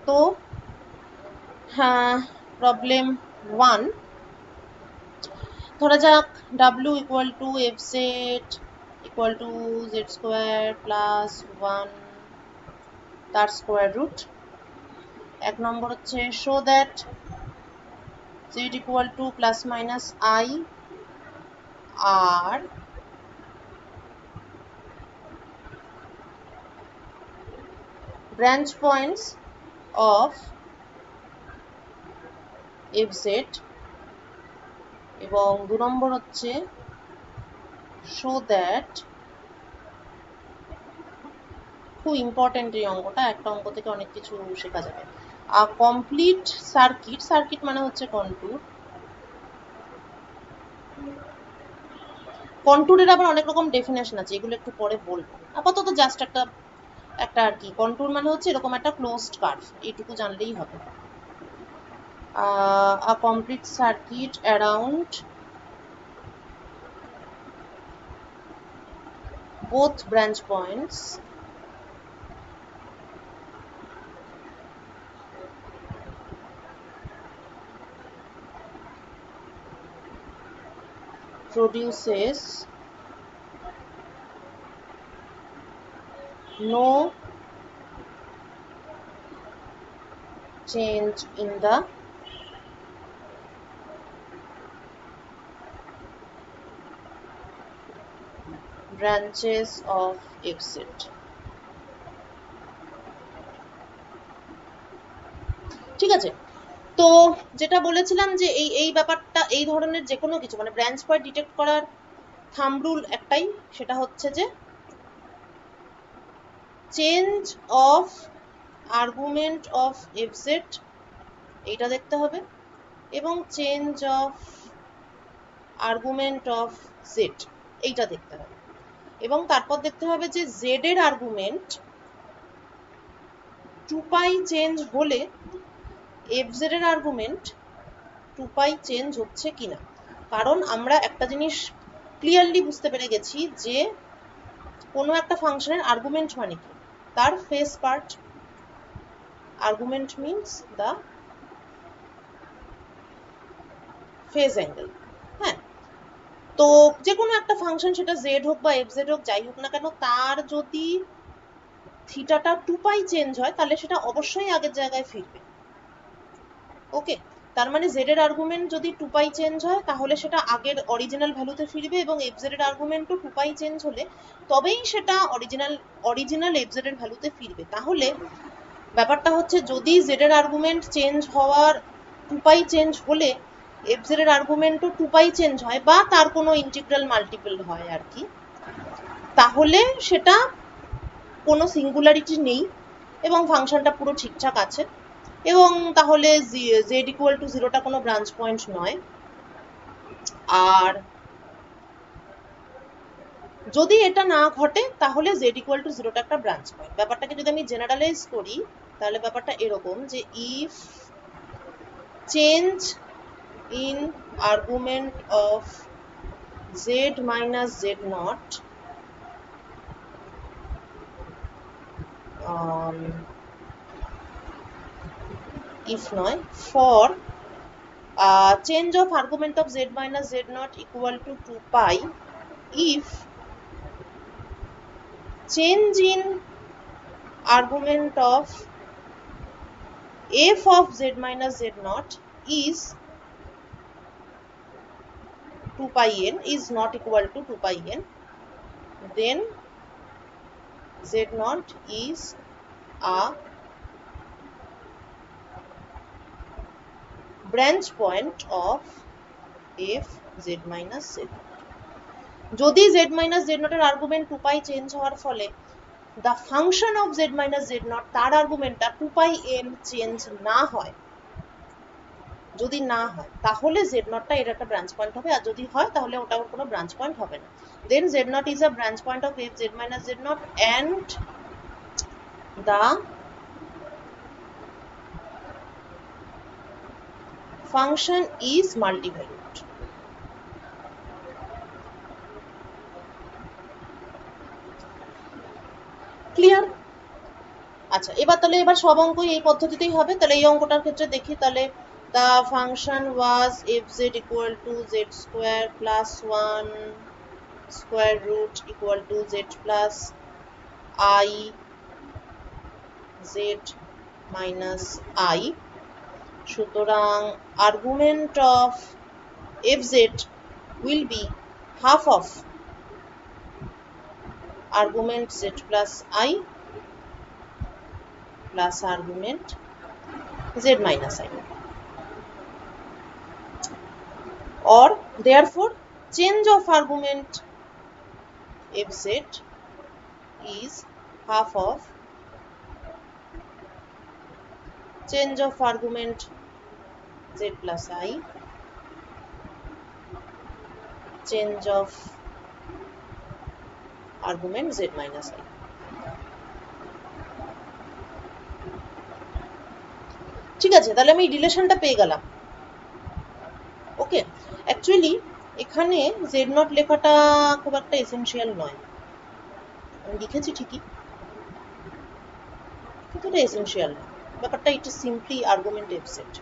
তো হ্যাঁ, প্রবলেম 1, ধরা যাক w equal to F Z equal to Z square plus 1 তার স্কোয়ার রুট। 1 নম্বর হচ্ছে show that z equal to plus minus i are branch points of fz, এবং 2 নম্বর হচ্ছে শো দ্যাট, খুব ইম্পর্টেন্ট এই অঙ্কটা, একটা অঙ্ক থেকে অনেক কিছু শেখা যাবে। কমপ্লিট সার্কিট, সার্কিট মানে হচ্ছে কন্টুর, কন্টুরের আবার অনেক রকম ডেফিনেশন আছে, এগুলো একটু পরে বলবো। আপাতত জাস্ট একটা আর কি, কন্টুর মানে হচ্ছে এরকম একটা ক্লোজড কার্ভ, এইটুকু জানলেই হবে। a complete circuit around both branch points produces no change in the branches of exit। ঠিক আছে, তো যেটা বলেছিলাম যে এই ব্যাপারটা, এই ধরনের যে কোনো কিছু মানে ব্রাঞ্চ পয়েন্ট ডিটেক্ট করার থাম্ব রুল একটাই, সেটা হচ্ছে যে change of argument of FZ এইটা দেখতে হবে, এবং change of argument of Z এইটা দেখতে হবে, এবং তারপর দেখতে হবে যে জেড এর আর্গুমেন্ট 2π চেঞ্জ হলে এফজেড এর আর্গুমেন্ট 2π চেঞ্জ হচ্ছে কিনা। কারণ আমরা একটা জিনিস ক্লিয়ারলি বুঝতে পেরে গেছি যে কোনো একটা ফাংশনের আর্গুমেন্ট মানে কি, তার face part, argument means the phase angle. হ্যাঁ, তো যে কোনো একটা ফাংশন, সেটা জেড হোক বা এফজেড হোক, যাই হোক না কেন, তার যদি থিটাটা 2π চেঞ্জ হয় তাহলে সেটা অবশ্যই আগের জায়গায় ফিরবে। ওকে, তার মানে জেড এর আর্গুমেন্ট যদি 2π চেঞ্জ হয় তাহলে সেটা আগের অরিজিনাল ভ্যালুতে ফিরবে, এবং এফজেড এর আর্গুমেন্টও 2π চেঞ্জ হলে তবেই সেটা অরিজিনাল এফজেড এর ভ্যালুতে ফিরবে। তাহলে ব্যাপারটা হচ্ছে, যদি জেড এর আর্গুমেন্ট চেঞ্জ হওয়ার 2π চেঞ্জ হলে এফজেড এর আর্গুমেন্টও 2π চেঞ্জ হয়, বা তার কোনো ইন্টিগ্রাল মাল্টিপল হয় আর কি, তাহলে সেটা কোনো সিঙ্গুলারিটি নেই এবং ফাংশনটা পুরো ঠিকঠাক আছে, এবং তাহলে জেড ইকুয়াল টু 0টা কোনো ব্রাঞ্চ পয়েন্ট নয়। আর যদি এটা না ঘটে তাহলে জেড ইকুয়াল টু 0টা একটা ব্রাঞ্চ পয়েন্ট। ব্যাপারটাকে যদি আমি জেনারেলাইজ করি তাহলে ব্যাপারটা এরকম যে if change in argument of Z minus Z not if নয় for change of argument of z minus z naught equal to 2π if change in argument of f of z minus z naught is 2π n is not equal to 2π n, then z naught is a branch point of f z minus z naught। যদি z minus z naught এর argument 2π change হওয়ার ফলে the function of z minus z naught তার আর্গুমেন্টটা 2π n change না হয়, যদি না হয় তাহলে z naught টা এর একটা ব্রাঞ্চ পয়েন্ট হবে, আর যদি হয় তাহলে ওটা কোনো ব্রাঞ্চ পয়েন্ট হবে না। then z naught is a branch point of f z minus z naught and the function is multivalued। Clear? আচ্ছা এবার সব অঙ্কই এই পদ্ধতিতেই হবে। তাহলে এই অঙ্কটার ক্ষেত্রে দেখি, তাহলে the function was fz equal to z square plus 1 square root equal to z plus I z minus I, সুতরাং argument of fz will be half of argument z plus I plus argument z minus I, or therefore change of argument fz is half of change of argument z plus I change of argument z minus I. ঠিক আছে, তাহলে আমি রিলেশনটা পেয়ে গেলাম। ওকে, actually এখানে z nought লেখাটা খুব একটা এসেনশিয়াল নয়, আমি লিখেছি ঠিকই কিন্তু এটা এসেনশিয়াল নয়, ব্যাপারটা it is simply argument F set.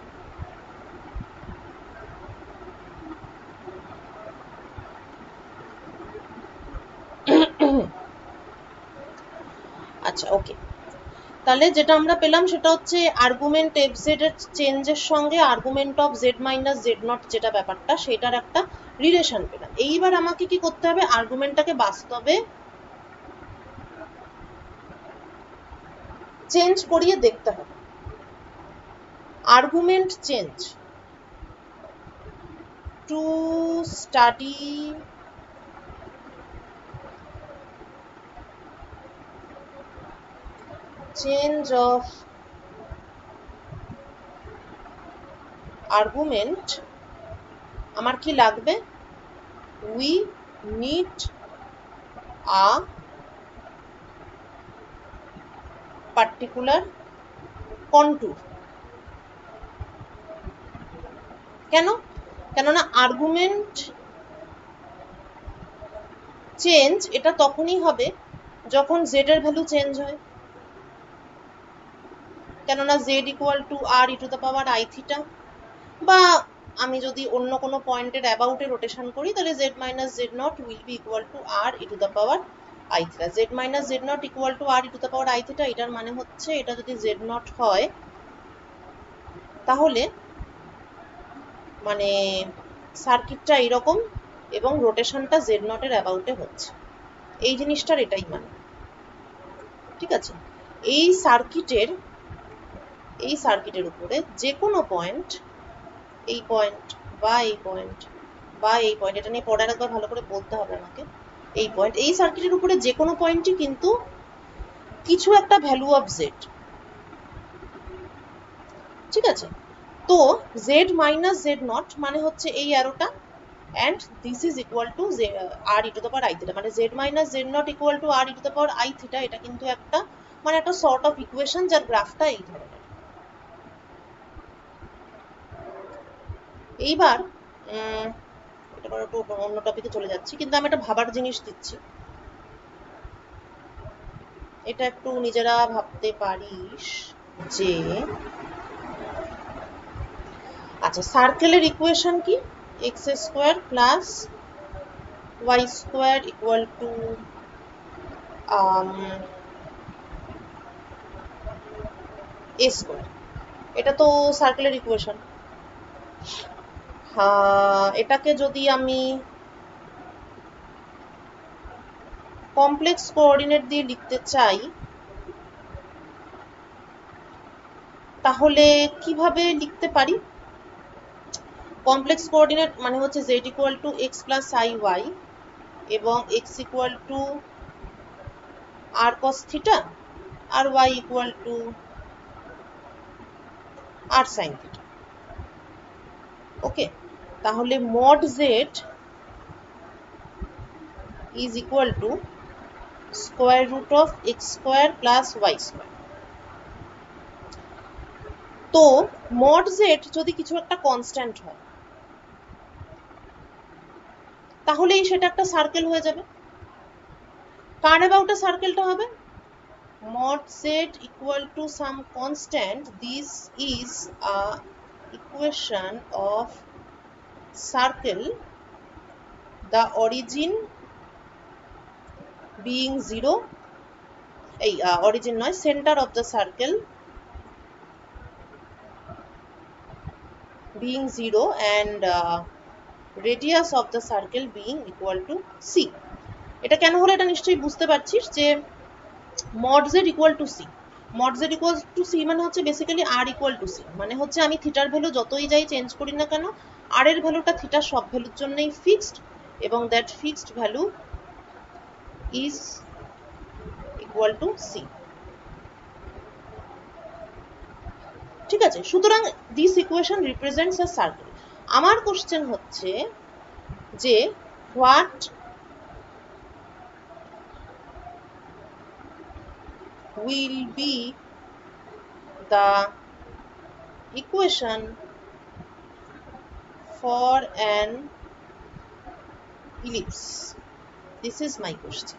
আচ্ছা ওকে, তাহলে যেটা আমরা পেলাম সেটা হচ্ছে আর্গুমেন্ট এফ জেড এর চেঞ্জের সঙ্গে argument of Z minus Z not যেটা ব্যাপারটা সেটার একটা রিলেশন পেলাম। এইবার আমাকে কি করতে হবে, আর্গুমেন্টটাকে বাস্তবে চেঞ্জ করিয়ে দেখতে হবে। Argument change to study change of argument আমার কি লাগবে, we need a particular contour. কেননা আর্গুমেন্ট চেঞ্জ এটা তখনই হবে যখন জেড এর ভ্যালু চেঞ্জ হয়, কেননা Z equal to R E to the power I theta, বা আমি যদি অন্য কোনো পয়েন্টের অ্যাবাউটে রোটেশন করি তাহলে Z minus Z not will be equal to R E to the power I theta. Z minus Z not equal to R E to the power I theta, এটার মানে হচ্ছে এটা যদি জেড নট হয় তাহলে মানে সার্কিটটা এইরকম এবং রোটেশনটা জেড নটের অ্যাবাউটে হচ্ছে, এই জিনিসটার এটাই মানে। ঠিক আছে, এই সার্কিটের উপরে যে কোনো পয়েন্ট, এই পয়েন্ট বা এই পয়েন্ট বা এই পয়েন্ট, এটা নিয়ে পড়ার একবার ভালো করে বলতে হবে আমাকে, এই পয়েন্ট, এই সার্কিটের উপরে যে কোনো পয়েন্টই কিন্তু কিছু একটা ভ্যালু অফ জেড। ঠিক আছে, তো জেড মাইনাস জেড নট মানে হচ্ছে এই অ্যারোটা, and this is equal to r e to the power I theta, মানে z minus z not equal to r e to the power I theta, এটা কিন্তু একটা মানে একটা সর্ট অফ ইকুয়েশন যার গ্রাফটা এই ধরনের। এইবার এটা একটু অন্য টপিকে চলে যাচ্ছি, কিন্তু আমি একটা ভাবার জিনিস দিচ্ছি, এটা একটু নিজেরা ভাবতে পারিস যে আচ্ছা সার্কেলের ইকুয়েশন কি, X square plus Y square equal to A square, এটা তো সার্কেলের ইকুয়েশন। এটাকে যদি আমি কমপ্লেক্স কোঅর্ডিনেট দিয়ে লিখতে চাই তাহলে কিভাবে লিখতে পারি, কমপ্লেক্স কোঅর্ডিনেট মানে হচ্ছে z equal to x plus i y এবং x equal to r cos theta আর y equal to r sine theta. Okay, তাহলে mod z is equal to square root of x square plus Y square. তো mod z যদি কিছু একটা constant হয় তাহলেই সেটা একটা সার্কেল হয়ে যাবে। কার অ্যাবাউটে সার্কেলটা হবে, mod z equal to some constant, this is a equation of circle, the origin being 0, এই origin নয়, center of the circle being 0 and radius of the circle being equal to c. এটা কেন হলো এটা নিশ্চয়ই বুঝতে পারছিস যে mod z equal to c, mod z equal to c মানে হচ্ছে basically r equal to c, মানে হচ্ছে আমি থিটার ভ্যালু যতই যাই চেঞ্জ করি না কেন r এর ভ্যালুটা থিটার সব ভ্যালুর জন্যই ফিক্সড এবং that fixed value is equal two c। ঠিক আছে, সুতরাং this equation represents a circle. আমার কোশ্চেন হচ্ছে যে what will be the equation for an ellipse? This is my question.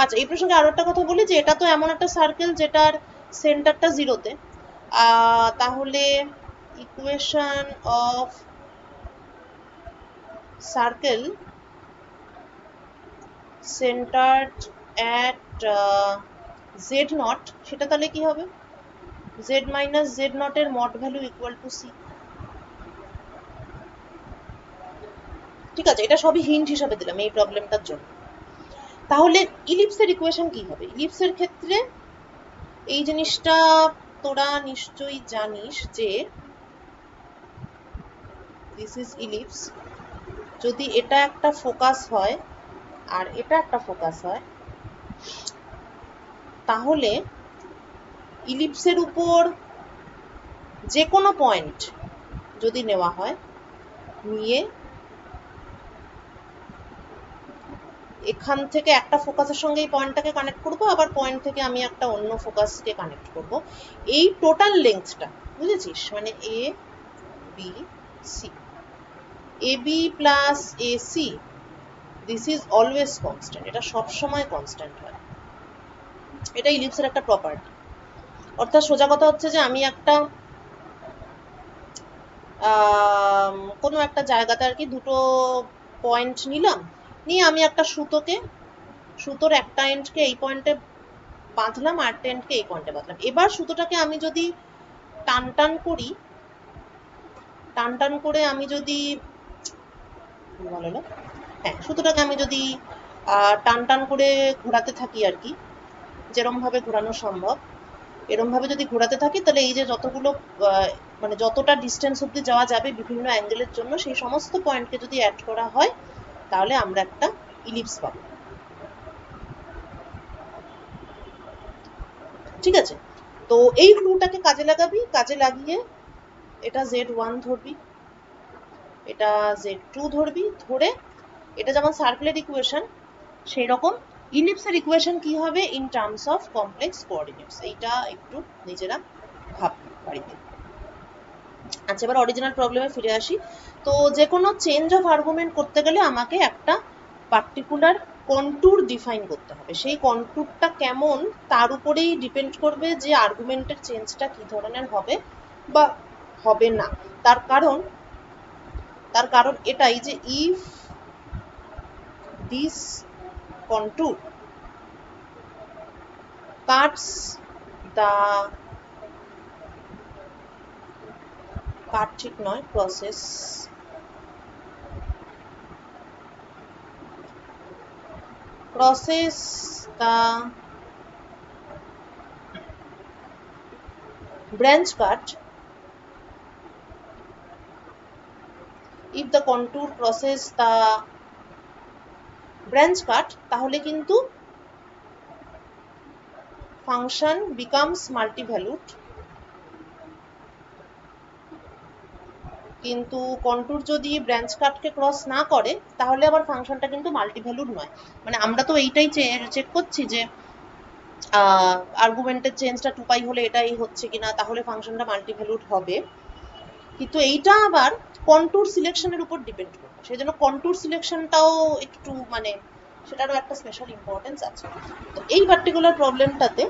আচ্ছা, এই প্রসঙ্গে আরো একটা কথা বলি যে এটা তো এমন একটা সার্কেল যেটার সেন্টারটা জিরোতে, তাহলে equation of circle centred at Z not, সেটা তাহলে কি হবে? জেড মাইনাস জেড নট এর mod value equal to C. ঠিক আছে, এটা সবই হিন্ট হিসাবে দিলাম এই প্রবলেমটার জন্য। তাহলে ইলিপসের ইকুয়েশন কি হবে? ইলিপসের ক্ষেত্রে এই জিনিসটা তোরা নিশ্চয়ই জানিস যে দিস ইজ ইলিপস, যদি এটা একটা ফোকাস হয় আর এটা একটা ফোকাস হয় তাহলে ইলিপসের উপর যে কোনো পয়েন্ট যদি নেওয়া হয়, নিয়ে এখান থেকে একটা ফোকাসের সঙ্গে এই পয়েন্টটাকে কানেক্ট করব, আবার পয়েন্ট থেকে আমি একটা অন্য ফোকাসকে কানেক্ট করব, এই টোটাল লেন্থটা বুঝেছিস, মানে A B C, A B plus A C, this is always constant, এটা সবসময় কনস্ট্যান্ট হয়। এটা ইলিপসের একটা প্রপার্টি। অর্থাৎ সোজা কথা হচ্ছে যে আমি একটা কোনো একটা জায়গাতে আর কি দুটো পয়েন্ট নিলাম, নিয়ে আমি একটা সুতোর একটা এন্ডকে এই পয়েন্টে বাঁধলাম আর একটা এন্ডকে এই পয়েন্টে বাঁধলাম। এবার সুতোটাকে আমি যদি টান টান করে আমি যদি সুতোটাকে আমি যদি টান করে ঘোরাতে থাকি আর কি, যেরম ভাবে ঘোরানো সম্ভব এরম ভাবে যদি ঘোরাতে থাকি, তাহলে এই যে যতগুলো মানে যতটা ডিস্টেন্স অব্দি যাওয়া যাবে বিভিন্ন অ্যাঙ্গেলের জন্য, সেই সমস্ত পয়েন্টকে যদি অ্যাড করা হয় তাহলে আমরা একটা ইলিপস পাবো। ঠিক আছে, তো এই ক্লুটাকে কাজে লাগাবি, কাজে লাগিয়ে এটা z1 ধরবি, এটা z2 ধরবি, ধরে এটা যেমন সার্কুলার ইকুয়েশন সেই রকম ইলিপসের ইকুয়েশন কি হবে in terms of complex coordinates, এইটা একটু নিজেরা ভাববি বাড়িতে। আচ্ছা, এবার অরিজিনাল প্রবলেমে ফিরে আসি। তো যে কোনো চেঞ্জ অফ আর্গুমেন্ট করতে গেলে আমাকে একটা পার্টিকুলার কন্ট্যুর ডিফাইন করতে হবে। সেই কন্ট্যুরটা কেমন তার উপরেই ডিপেন্ড করবে যে আর্গুমেন্টের চেঞ্জটা কি ধরনের হবে বা হবে না। তার কারণ এটাই যে if this contour Katz the cut ঠিক নয়, crosses the branch cut, if the contour crosses the branch cut, তাহলে কিন্তু function becomes multivalued, কিন্তু কন্ট্যুর যদি ব্রাঞ্চ কাটকে ক্রস না করে তাহলে আবার ফাংশনটা কিন্তু মাল্টিভ্যালুড নয়। মানে আমরা তো এইটাই চেক করছি যে আর্গুমেন্টের চেঞ্জটা 2π হলে এটাই হচ্ছে কিনা, তাহলে ফাংশনটা মাল্টিভ্যালুড হবে, কিন্তু এইটা আবার কন্ট্যুর সিলেকশনের উপর ডিপেন্ড করবে। সেই জন্য কন্ট্যুর সিলেকশনটাও একটু মানে সেটারও একটা স্পেশাল ইম্পর্টেন্স আছে। তো এই পার্টিকুলার প্রবলেমটাতে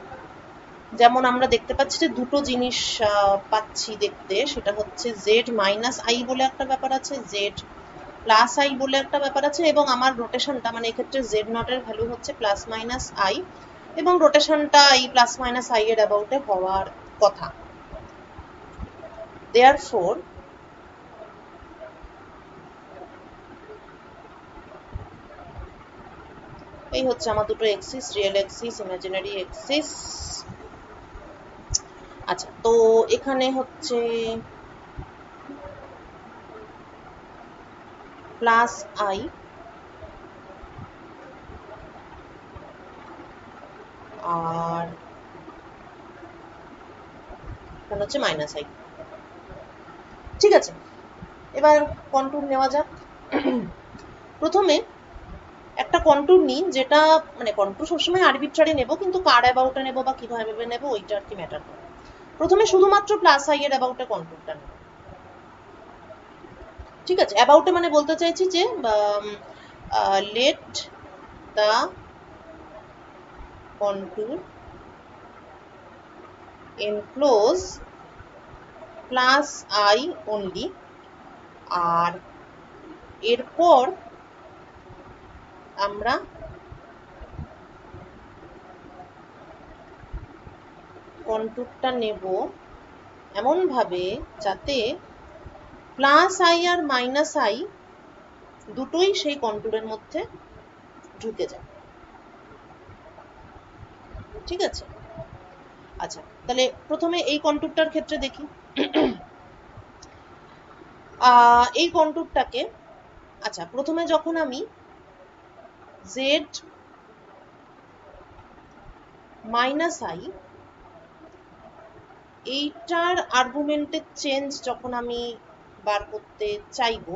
যেমন আমরা দেখতে পাচ্ছি যে দুটো জিনিস পাচ্ছি দেখতে, সেটা হচ্ছে জেড মাইনাস আই বলে একটা ব্যাপার আছে, জেড প্লাস আই বলে একটা ব্যাপার আছে, এবং আমার রোটেশনটা মানে এক্ষেত্রে জেড নটের ভ্যালু হচ্ছে প্লাস মাইনাস আই, এবং রোটেশনটা এই প্লাস মাইনাস আই এর অ্যাবাউটে হওয়ার কথা। দেয়ারফোর এই হচ্ছে আমার দুটো axis, real axis, imaginary axis. আচ্ছা, তো এখানে হচ্ছে প্লাস আই আর এখানে হচ্ছে মাইনাস আই। ঠিক আছে, এবার কন্টুর নেওয়া যাক। প্রথমে একটা কন্টুর নিই, যেটা মানে কন্টুর সবসময় আরবিট্রারি নেব, কিন্তু কার অ্যাবাউটে নেব বা কিভাবে নেব ওইটা আর কি ম্যাটার করে। প্রথমে শুধুমাত্র প্লাস আই এর অ্যাবাউটে কন্টুরটা নেব। ঠিক আছে, অ্যাবাউটে মানে বলতে চাইছি যে let the contour enclose plus i only, আর এরপর আমরা কন্টুরটা নেব এমন ভাবে যাতে প্লাস আই আর মাইনাস আই দুটোই সেই কন্টুরের মধ্যে ঢুকে যায়। ঠিক আছে, আচ্ছা তাহলে প্রথমে এই কন্টুরটার ক্ষেত্রে দেখি। এই কন্টুরটাকে, আচ্ছা প্রথমে যখন আমি জেড মাইনাস আই এইটার আর্গুমেন্টের চেঞ্জ যখন আমি বার করতে চাইবো,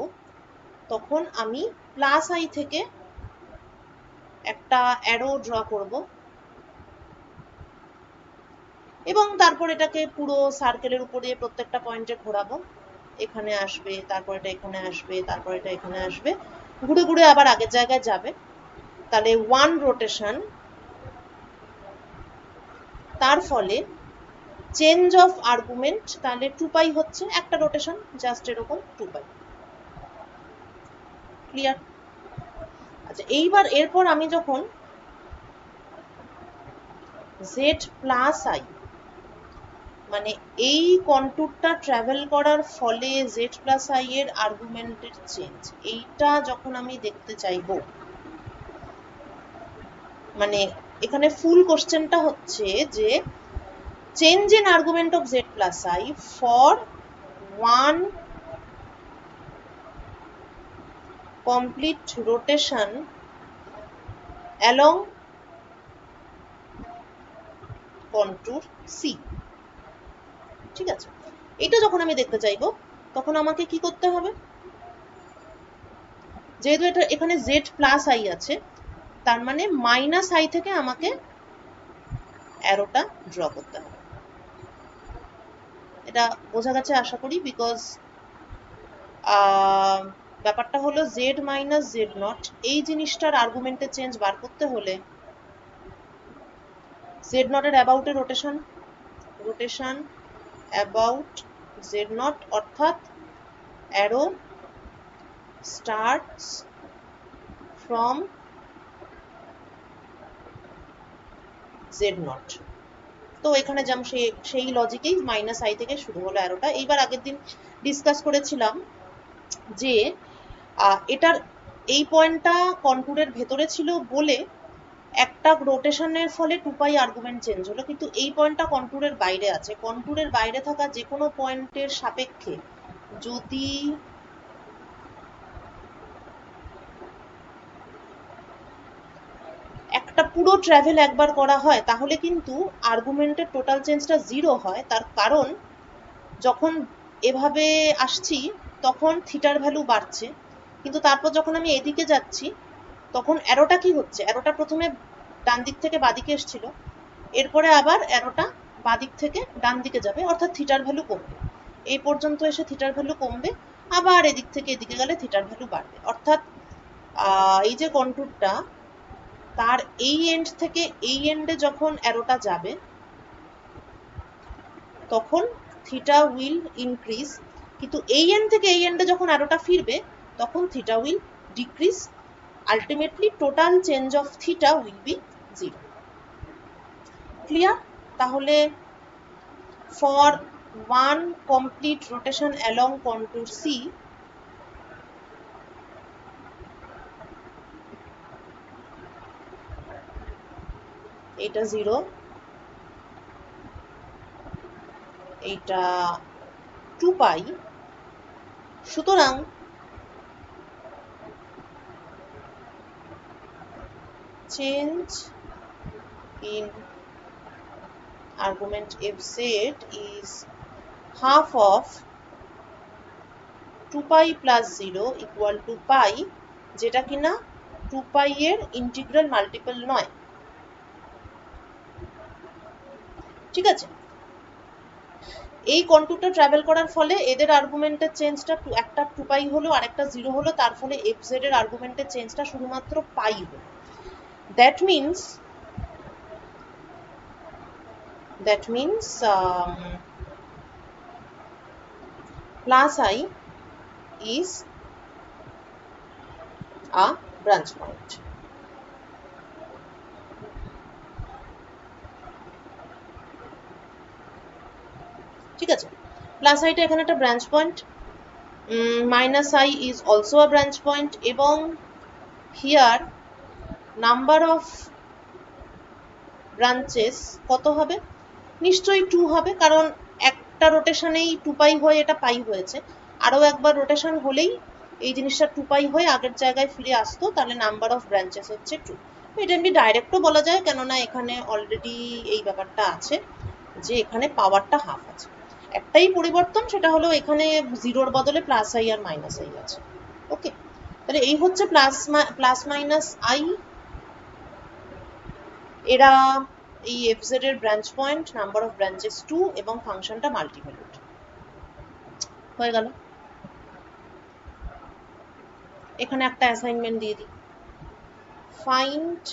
তখন আমি প্লাস আই থেকে একটা অ্যারো ড্র করব, এবং তারপর এটাকে পুরো সার্কেলের উপরে প্রত্যেকটা পয়েন্টে ঘোরাবো। এখানে আসবে, তারপর এটা এখানে আসবে, তারপর এটা এখানে আসবে, ঘুরে ঘুরে আবার আগের জায়গায় যাবে। তাহলে ওয়ান রোটেশন, তার ফলে চেঞ্জ অফ আর্গুমেন্ট, তাহলে 2 পাই হচ্ছে একটা রোটেশন, জাস্ট এরকম 2 পাই। ক্লিয়ার? আচ্ছা এইবার এরপর আমি যখন জেড প্লাস আই মানে এই কন্টুরটা ট্রাভেল করার ফলে জেড প্লাস আই এর আর্গুমেন্টের চেঞ্জ, এইটা যখন আমি দেখতে চাইবো, মানে এখানে ফুল কোশ্চেনটা হচ্ছে যে change in argument of Z plus I for one complete rotation along contour C. ঠিক আছে, এটা যখন আমি দেখতে চাইবো তখন আমাকে কি করতে হবে, যেহেতু এটা এখানে জেড প্লাস আই আছে, তার মানে মাইনাস আই থেকে আমাকে অ্যারোটা ড্র করতে হবে। এটা বোঝা গেছে আশা করি, বিকজ ব্যাপারটা হলো জেড মাইনাস জেড নট এই জিনিসটার আর্গুমেন্টের চেঞ্জ বার করতে হলে জেড নটের অ্যাবাউটে rotation, rotation about z nought, অর্থাৎ arrow starts from z nought. তো এখানে যেমন সেই লজিকেই মাইনাস আই থেকে শুরু হলো অ্যারোটা। এইবার আগের দিন ডিসকাস করেছিলাম যে এটার এই পয়েন্টটা কন্টুরের ভেতরে ছিল বলে একটা রোটেশনের ফলে 2 পাই আর্গুমেন্ট চেঞ্জ হলো, কিন্তু এই পয়েন্টটা কন্টুরের বাইরে আছে। কন্টুরের বাইরে থাকা যে কোনো পয়েন্টের সাপেক্ষে যদি একটা পুরো ট্রাভেল একবার করা হয় তাহলে কিন্তু আর্গুমেন্টের টোটাল চেঞ্জটা 0 হয়। তার কারণ যখন এভাবে আসছি তখন থিটার ভ্যালু বাড়ছে, কিন্তু তারপর যখন আমি এদিকে যাচ্ছি তখন অ্যারোটা কি হচ্ছে, অ্যারোটা প্রথমে ডান দিক থেকে বাদিকে এসেছিল, এরপরে আবার অ্যারোটা বাদিক থেকে ডান দিকে যাবে, অর্থাৎ থিটার ভ্যালু কমবে। এই পর্যন্ত এসে থিটার ভ্যালু কমবে, আবার এদিক থেকে এদিকে গেলে থিটার ভ্যালু বাড়বে। অর্থাৎ এই যে কন্টুরটা তার এই এন্ড থেকে এই এন্ডে যখন অ্যারোটা যাবে তখন থিটা উইল ইনক্রিজ, কিন্তু এই এন্ড থেকে এই এন্ডে যখন অ্যারোটা ফিরবে তখন theta will decrease. Ultimately total change of theta will be 0। Clear? তাহলে for one complete rotation along contour C, এটা 0, এইটা 2 পাই, সুতরাং change in argument fz is half of 2 pi plus 0 equal to pi, যেটা কিনা 2 pi এর integral multiple নয়। ঠিক আছে, এই কন্টুরটা ট্রাভেল করার ফলে এদের আর্গুমেন্টের চেঞ্জটা একটা 2 পাই হলো আর একটা 0 হলো, তার ফলে fz এর আর্গুমেন্টের চেঞ্জটা শুধুমাত্র পাই হলো। That means plus I is a branch point. ঠিক আছে, প্লাস আইটা এখানে একটা branch point, minus I is also a branch point, এবং হিয়ার নাম্বার অফ ব্রাঞ্চেস কত হবে? নিশ্চয়ই 2 হবে, কারণ একটা রোটেশনেই 2 পাই হয়ে এটা পাই হয়েছে, আরও একবার রোটেশন হলেই এই জিনিসটা 2 পাই হয়ে আগের জায়গায় ফিরে আসতো, তাহলে নাম্বার অফ ব্রাঞ্চেস হচ্ছে 2। এটা এমনি ডাইরেক্টও বলা যায়, কেননা এখানে অলরেডি এই ব্যাপারটা আছে যে এখানে পাওয়ারটা হাফ আছে। একটাই পরিবর্তন, সেটা হলো এখানে 0-র বদলে প্লাস আই আর মাইনাস আই আছে। ওকে, তাহলে এই হচ্ছে প্লাস মাইনাস আই, এরা এই fz এর branch point, number of branches 2 এবং ফাংশনটা মাল্টিভ্যালুড হয়ে গেল। এখানে একটা অ্যাসাইনমেন্ট দিয়ে দিই, ফাইন্ড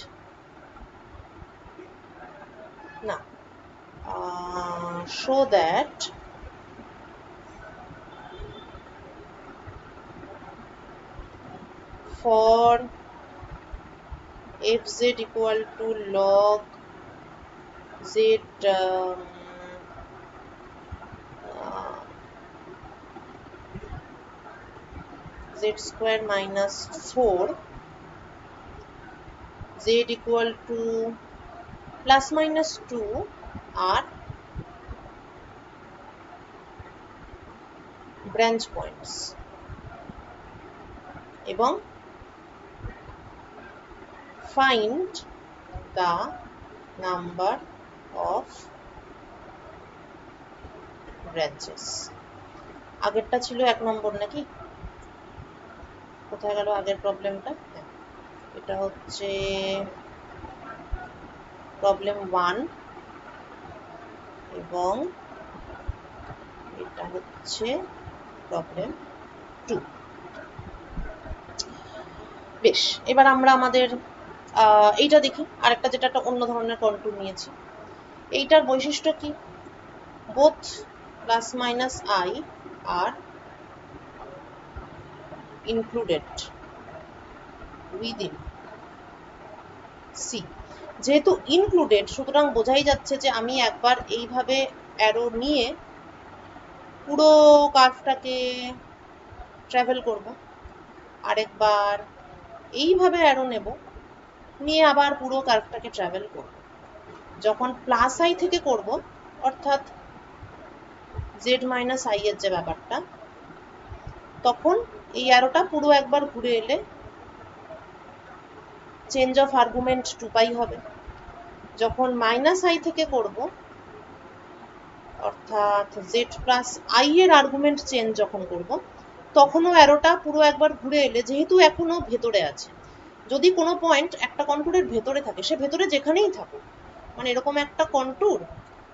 না show that for fz equal to log z z square minus 4, z equal to plus minus 2 are branch points, এবং find the number of branches। আগেরটা ছিল 1 নম্বর নাকি? কোথায় গেল আগের প্রবলেমটা? এটা হচ্ছে প্রবলেম 1 এবং এটা হচ্ছে প্রবলেম 2। বেশ, এবার আমরা আমাদের এইটা দেখি, আরেকটা যেটা একটা অন্য ধরনের কন্টুর নিয়েছি। এইটার বৈশিষ্ট্য কি? Both plus minus I are included within C. যেহেতু ইনক্লুডেড, সুতরাং বোঝাই যাচ্ছে যে আমি একবার এইভাবে অ্যারো নিয়ে পুরো কার্ভটাকে ট্রাভেল করব, আরেকবার এইভাবে অ্যারো নেব, নিয়ে আবার পুরো কার্ভটাকে ট্রাভেল করব। যখন প্লাস আই থেকে করব, অর্থাৎ জেড মাইনাস আই এর যে ব্যাপারটা, তখন এই অ্যারোটা পুরো একবার ঘুরে এলে চেঞ্জ অফ আর্গুমেন্ট 2 পাই হবে। যখন মাইনাস আই থেকে করব, অর্থাৎ জেড প্লাস আই এর আর্গুমেন্ট চেঞ্জ যখন করব, তখনও অ্যারোটা পুরো একবার ঘুরে এলে, যেহেতু এখনো ভেতরে আছে, যদি কোনো পয়েন্ট একটা কন্টুরের ভেতরে থাকে, সে ভেতরে যেখানেই থাকুক, মানে এরকম একটা কন্টুর,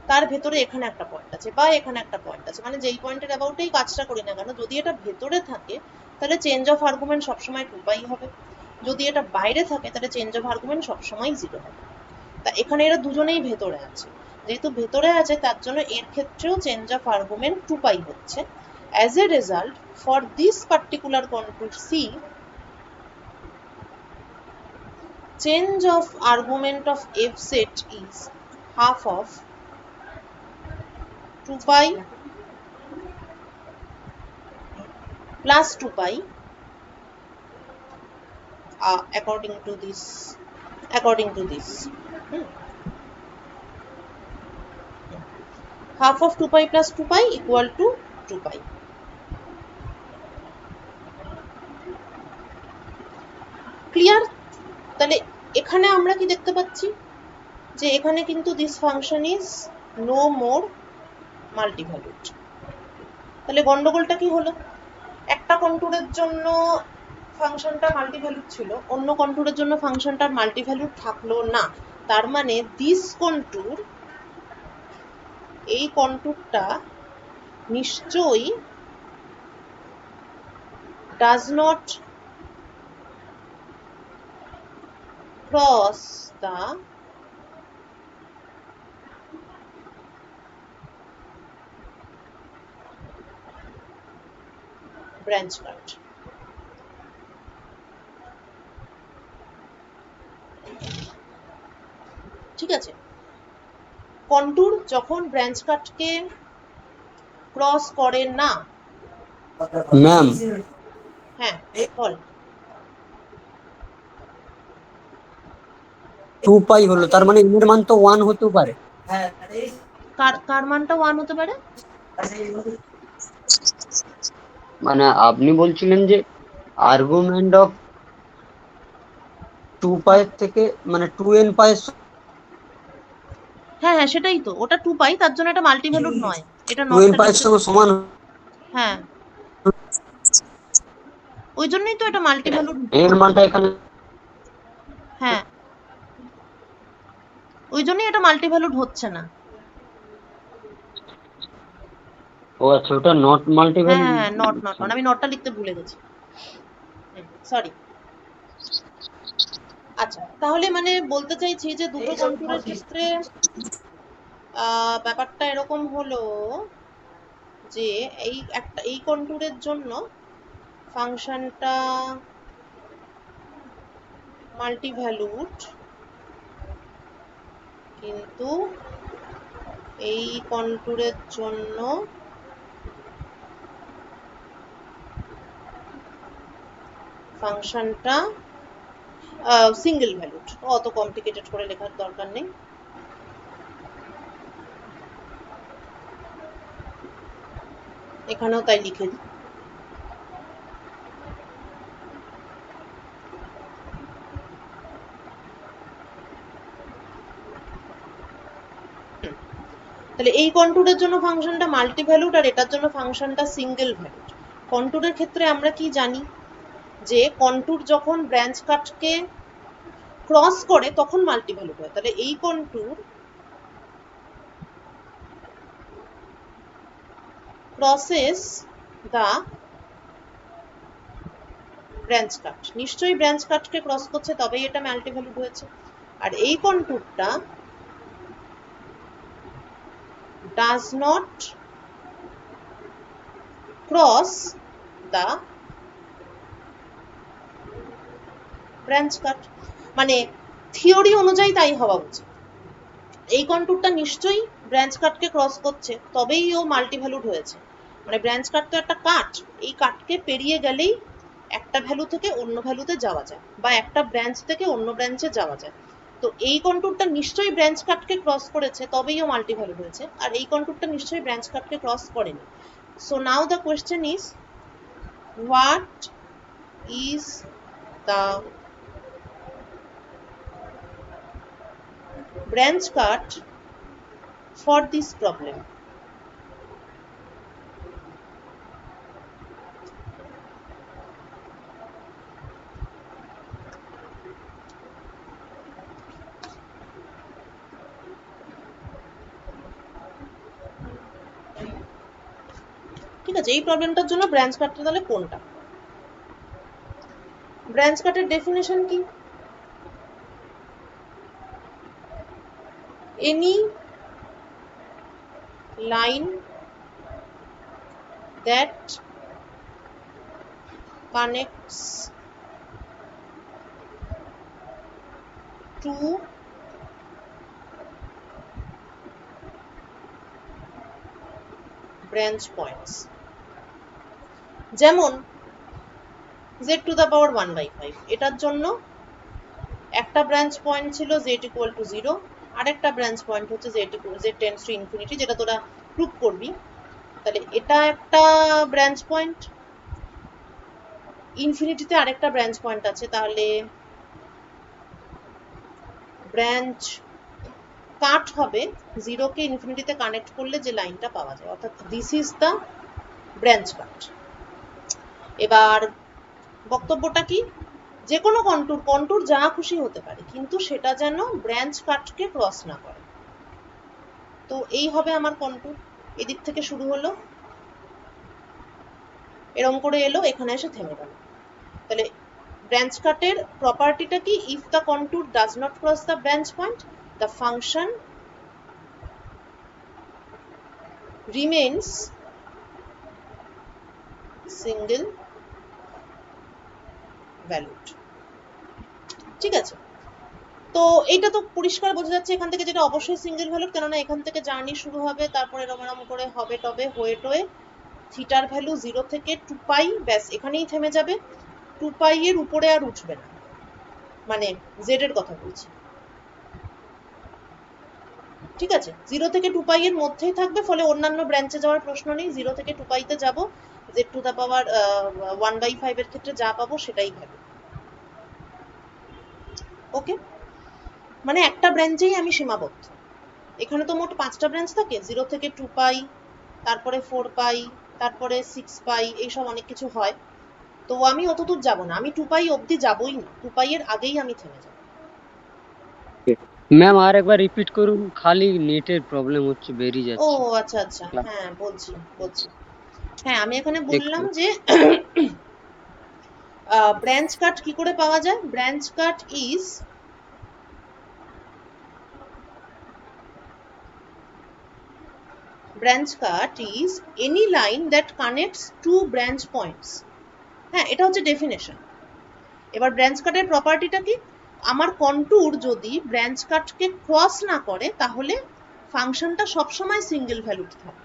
তার ভেতরে এখানে একটা পয়েন্ট আছে বা এখানে একটা পয়েন্ট আছে, মানে যেই পয়েন্টের অ্যাবাউটেই কাজটা করি না কেন, যদি এটা ভেতরে থাকে তাহলে চেঞ্জ অফ আর্গুমেন্ট সবসময় 2 পাই হবে। যদি এটা বাইরে থাকে তাহলে চেঞ্জ অফ আর্গুমেন্ট সবসময় 0 হবে। তা এখানে এরা দুজনেই ভেতরে আছে, যেহেতু ভেতরে আছে তার জন্য এর ক্ষেত্রেও চেঞ্জ অফ আর্গুমেন্ট 2 পাই হচ্ছে। As a result for this particular control C, change of argument of f set is half of 2 pi plus 2 pi according to this half of 2 pi plus 2 pi equal to 2 pi. Clear? তাহলে এখানে আমরা কি দেখতে পাচ্ছি যে এখানে কিন্তু this function is no more multivalued. তাহলে গন্ডগোলটা কি হলো? একটা কন্ট্যুরের জন্য ফাংশনটা মাল্টিভ্যালুড ছিল, অন্য কন্ট্যুরের জন্য ফাংশনটার মাল্টিভ্যালুড থাকলো না। তার মানে দিস কন্ট্যুর, এই কন্ট্যুরটা নিশ্চয়ই does not cross the branch cut. ঠিক আছে, কন্ট্যুর যখন ব্রাঞ্চ কাটকে ক্রস করে না। ম্যাম, হ্যাঁ বল। 2 পাই হলো, তার মানে এর মান তো 1 হতেও পারে। কার মানটা 1 হতে পারে? মানে আপনি বলছিলেন যে আর্গুমেন্ট অফ 2 পাইয়ের থেকে মানে 2n পাইয়ের হ্যাঁ হ্যাঁ সেটাই তো, ওটা 2 পাই, তার জন্য এটা মাল্টিভ্যালুড নয়, এটা 2n নটটা পাইয়ের লিখতে। সঙ্গে সমান। হ্যাঁ ওই জন্যই তো এটা মাল্টিভ্যালুড। এর মানটা এখানে হ্যাঁ ওই জন্যই এটা মাল্টিভ্যালুড হচ্ছে না। ও আচ্ছা, ওটা নট হ্যাঁ মাল্টিভ্যালুড। হ্যাঁ নট নট নট, আমি নটটা লিখতে ভুলে গেছি, সরি। আচ্ছা তাহলে মানে বলতে চাইছি যে দুটো কন্ট্যুরের ক্ষেত্রে ব্যাপারটা এরকম হলো যে এই কন্ট্যুরের জন্য ফাংশনটা মাল্টিভ্যালুড, কিন্তু এই কন্ট্যুরের জন্য ফাংশনটা সিঙ্গেল ভ্যালুড। অত কমপ্লিকেটেড করে লেখার দরকার নেই। এখানেও তাই লিখে দিই। তাহলে এই কন্ট্যুরের জন্য ফাংশনটা মাল্টিভ্যালুড আর এটার জন্য ফাংশনটা সিঙ্গেল ভ্যালুড। কন্ট্যুরের ক্ষেত্রে আমরা কি জানি যে কন্ট্যুর যখন ব্রাঞ্চ কাটকে ক্রস করে তখন মাল্টিভ্যালুড হয়। তাহলে এই কন্ট্যুর ক্রসেস দা ব্রাঞ্চ কাট, নিশ্চয়ই ব্রাঞ্চ কাটকে ক্রস করছে তবেই এটা মাল্টিভ্যালুড হয়েছে। আর এই কন্ট্যুরটা does not cross the branch cut, মানে থিওরি অনুযায়ী তাই হওয়া উচিত। এই কন্ট্যুরটা নিশ্চয়ই ব্রাঞ্চ কাটকে ক্রস করছে তবেই ও মাল্টিভ্যালুড হয়েছে। মানে ব্রাঞ্চ কাট তো একটা কাট, এই কাটকে পেরিয়ে গেলেই একটা ভ্যালু থেকে অন্য ভ্যালুতে যাওয়া যায় বা একটা ব্রাঞ্চ থেকে অন্য ব্রাঞ্চে যাওয়া যায়। তো এই কন্ট্যুরটা নিশ্চয়ই ব্রাঞ্চ কাটকে ক্রস করেছে তবেই ও মাল্টিভ্যালুড হয়েছে, আর এই কন্ট্যুরটা নিশ্চয়ই ব্রাঞ্চ কাটকে ক্রস করেনি। So now the question is what is the branch cut for this problem? ঠিক আছে, এই প্রবলেমটার জন্য ব্রাঞ্চ কাটটা তাহলে কোনটা? ব্রাঞ্চ কাটের ডেফিনেশন কি? Any line that connects two branch points, যেমন z টু দ্য পাওয়ার 1/5, এটার জন্য একটা ব্রাঞ্চ পয়েন্ট ছিল z ইকুয়াল টু 0, আরেকটা ব্রাঞ্চ পয়েন্ট হচ্ছে z টেন্ডস টু ইনফিনিটি, যেটা তোরা প্রুভ করবি। তাহলে এটা একটা ব্রাঞ্চ পয়েন্ট, ইনফিনিটিতে আরেকটা ব্রাঞ্চ পয়েন্ট আছে, তাহলে ব্রাঞ্চ কাট হবে 0 কে ইনফিনিটিতে কানেক্ট করলে যে লাইনটা পাওয়া যায়, অর্থাৎ দিস ইজ দ্য ব্রাঞ্চ কাট। এবার বক্তব্যটা কি? যে কোনো কন্টুর যা খুশি হতে পারে, কিন্তু সেটা যেন ব্রাঞ্চ কাটকে ক্রস না করে। তো এই হবে আমার কন্টুর, এদিক থেকে শুরু হলো, এরকম করে এলো, এখানে এসে থেমে গেল। তাহলে ব্রাঞ্চ কাটের প্রপার্টিটা কি? If the contour does not cross the branch point, the function remains single valued. ঠিক আছে, তো এইটা তো পরিষ্কার বোঝা যাচ্ছে এখান থেকে যেটা অবশ্যই সিঙ্গেল ভ্যালুড, কেননা এখান থেকে জার্নি শুরু হবে, তারপরে এরকম করে হবে টবে হয়ে টয়ে থিটার ভ্যালু 0 থেকে 2π, ব্যাস এখানেই থেমে যাবে। 2π এর উপরে আর উঠবে না, মানে জেড এর কথা বলছি। ঠিক আছে, 0 থেকে 2π এর মধ্যেই থাকবে, ফলে অন্যান্য ব্রাঞ্চে যাওয়ার প্রশ্ন নেই। 0 থেকে 2π তে যাব, z টু দ্য পাওয়ার 1/5 এর ক্ষেত্রে যা পাবো সেটাই ভ্যালু। ওকে, মানে একটা ব্রাঞ্চেই আমি সীমাবদ্ধ। এখানে তো মোট 5টা ব্রাঞ্চ থাকে, 0 থেকে 2π, তারপরে 4π, তারপরে 6π, এইসব অনেক কিছু হয়। তো আমি অতদূর যাব না, আমি 2π অবধি যাবই না, 2π এর আগেই আমি থেমে যাব। ম্যাম আর একবার রিপিট করুন, খালি নেটের প্রবলেম হচ্ছে, বেরিয়ে ও যাচ্ছে। আচ্ছা আচ্ছা, হ্যাঁ বলছি। হ্যাঁ, আমি এখানে বললাম একটু যে ব্রাঞ্চ কাট কি করে পাওয়া যায়? Branch cut is any line that connects two branch points. হ্যাঁ, এটা হচ্ছে ডেফিনেশন। এবার ব্রাঞ্চ কাটের প্রপার্টিটা কি? আমার কন্টুর যদি ব্রাঞ্চ কাটকে ক্রস না করে, তাহলে ফাংশনটা সবসময় সিঙ্গেল ভ্যালুড থাকে।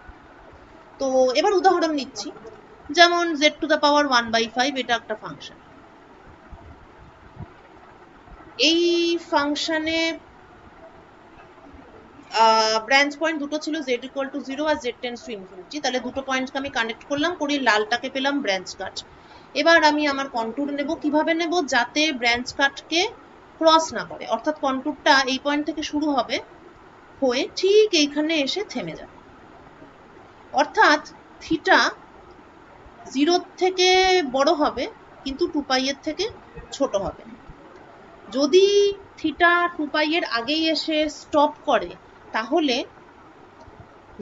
তো এবার উদাহরণ নিচ্ছি, যেমন z টু দ্য পাওয়ার 1/5, এটা একটা ফাংশন। এই ফাংশনে ব্রাঞ্চ পয়েন্ট দুটো ছিল, z ইকুয়াল টু 0 আর z টেন্ডস টু ইনফিনিটি। তাহলে দুটো পয়েন্টকে আমি কানেক্ট করলাম, করে লালটাকে পেলাম ব্রাঞ্চ কাট। এবার আমি আমার কন্টুর নেব, কিভাবে নেব? যাতে ব্রাঞ্চ কাটকে ক্রস না করে, অর্থাৎ কন্টুরটা এই পয়েন্ট থেকে শুরু হবে, হয়ে ঠিক এইখানে এসে থেমে যাবে। অর্থাৎ থিটা 0 থেকে বড় হবে, কিন্তু 2π এর থেকে ছোট হবে। যদি থিটা 2π এর আগেই এসে স্টপ করে, তাহলে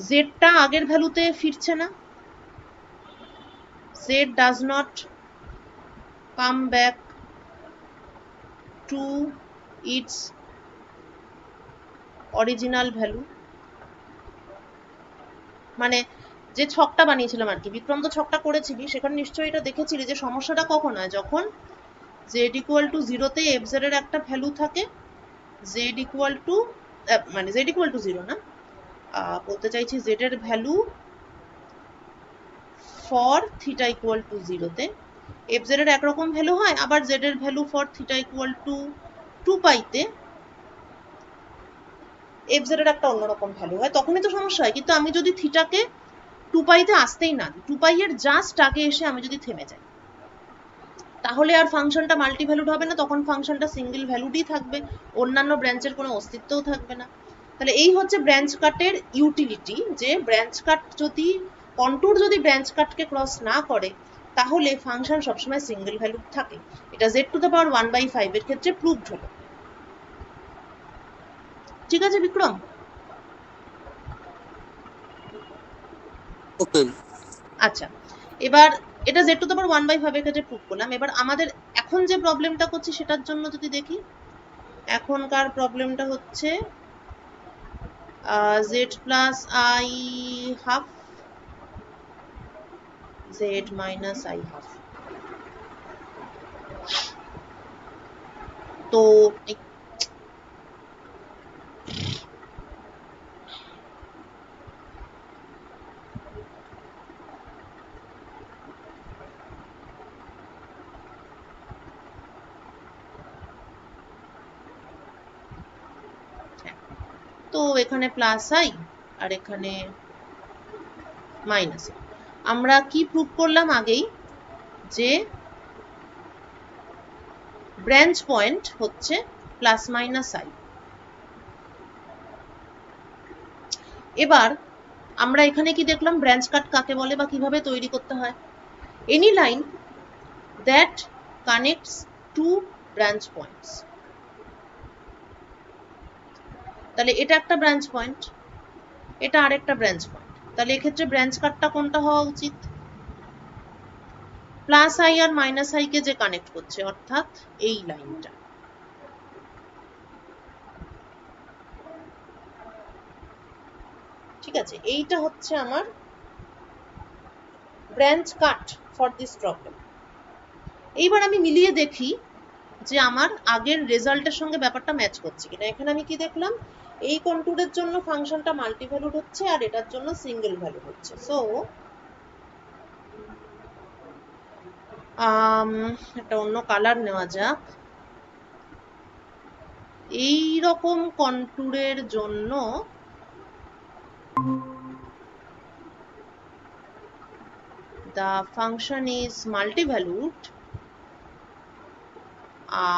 জেডটা আগের ভ্যালুতে ফিরছে না, z does not come back to its original value। মানে যে ছকটা বানিয়েছিলাম আর কি, বিক্রম তো ছকটা করেছিলি, সেখানে নিশ্চয়ই এটা দেখেছিলি যে সমস্যাটা কখন হয়, যখন z ইকুয়াল টু 0 তে fz এর একটা ভ্যালু থাকে, z ইকুয়াল টু মানে z ইকুয়াল টু 0 না, বলতে চাইছি z এর value for theta equal to 0 তে fz এর একরকম ভ্যালু হয়, আবার z এর value for theta equal to 2π তে fz এর একটা অন্যরকম ভ্যালু হয়, তখনই তো সমস্যা হয়। কিন্তু আমি যদি থিটাকে 2π তে আসতেই না দিই, 2π এর জাস্ট আগে এসে আমি যদি থেমে যাই, তাহলে আর ফাংশনটা মাল্টি ভ্যালুড হবে না, তখন ফাংশনটা সিঙ্গেল ভ্যালুডই থাকবে, অন্যান্য ব্রাঞ্চের কোনো অস্তিত্বও থাকবে না। তাহলে এই হচ্ছে ব্রাঞ্চ কাটের ইউটিলিটি, যে ব্রাঞ্চ কাট যদি কন্টুর যদি ব্রাঞ্চ কাটকে ক্রস না করে, তাহলে ফাংশন সবসময় সিঙ্গেল ভ্যালুড থাকে। এটা z টু দ্য পাওয়ার 1/5 এর ক্ষেত্রে প্রুভড হলো। ঠিক আছে বিক্রম? ওকে। আচ্ছা, এবার এটা z টু দ্য পাওয়ার 1/5 এর ক্ষেত্রে প্রুভ করলাম। এবার আমাদের এখন এখন যে প্রবলেমটা করছি সেটার জন্য যদি দেখি, এখনকার প্রবলেমটা হচ্ছে z plus i half z minus i half. তো তো এখানে প্লাস আই আর এখানে মাইনাস। আমরা কি প্রুভ করলাম আগেই, যে ব্রাঞ্চ পয়েন্ট হচ্ছে প্লাস মাইনাস আই। এবার আমরা এখানে কি দেখলাম, ব্রাঞ্চ কাট কাকে বলে বা কিভাবে তৈরি করতে হয়। Any line that connects two branch points. তাহলে এটা একটা ব্রাঞ্চ পয়েন্ট, এটা আরেকটা ব্রাঞ্চ পয়েন্ট। তাহলে এক্ষেত্রে ব্রাঞ্চ কাটটা কোনটা হওয়া উচিত, প্লাস আই আর মাইনাস আই কে যে কানেক্ট করছে, অর্থাৎ এই লাইনটা। ঠিক আছে, এইটা হচ্ছে আমার branch cut for this problem. এইবার আমি মিলিয়ে দেখি যে আমার আগের রেজাল্টের সঙ্গে ব্যাপারটা ম্যাচ করছে কিনা। এখানে আমি কি দেখলাম, এই কন্টুরের জন্য ফাংশনটা মাল্টিভ্যালুড হচ্ছে আর এটার জন্য সিঙ্গেল ভ্যালু হচ্ছে। সো একটা অন্য কালার নেওয়া যাক। এই রকম কন্টুরের জন্য the function is multivalued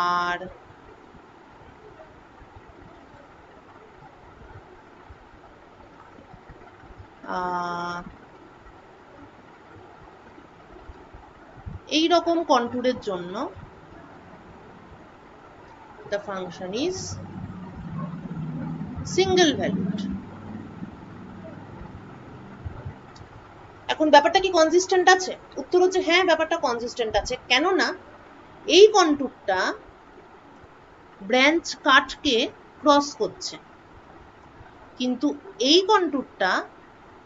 আর এই রকম কন্টুরের জন্য the function is single valued। এখন ব্যাপারটা কি কনসিস্টেন্ট আছে? উত্তর হচ্ছে হ্যাঁ, ব্যাপারটা কনসিস্টেন্ট আছে। কেননা এই কন্টুরটা ব্রাঞ্চ কাটকে ক্রস করছে, কিন্তু এই কন্টুরটা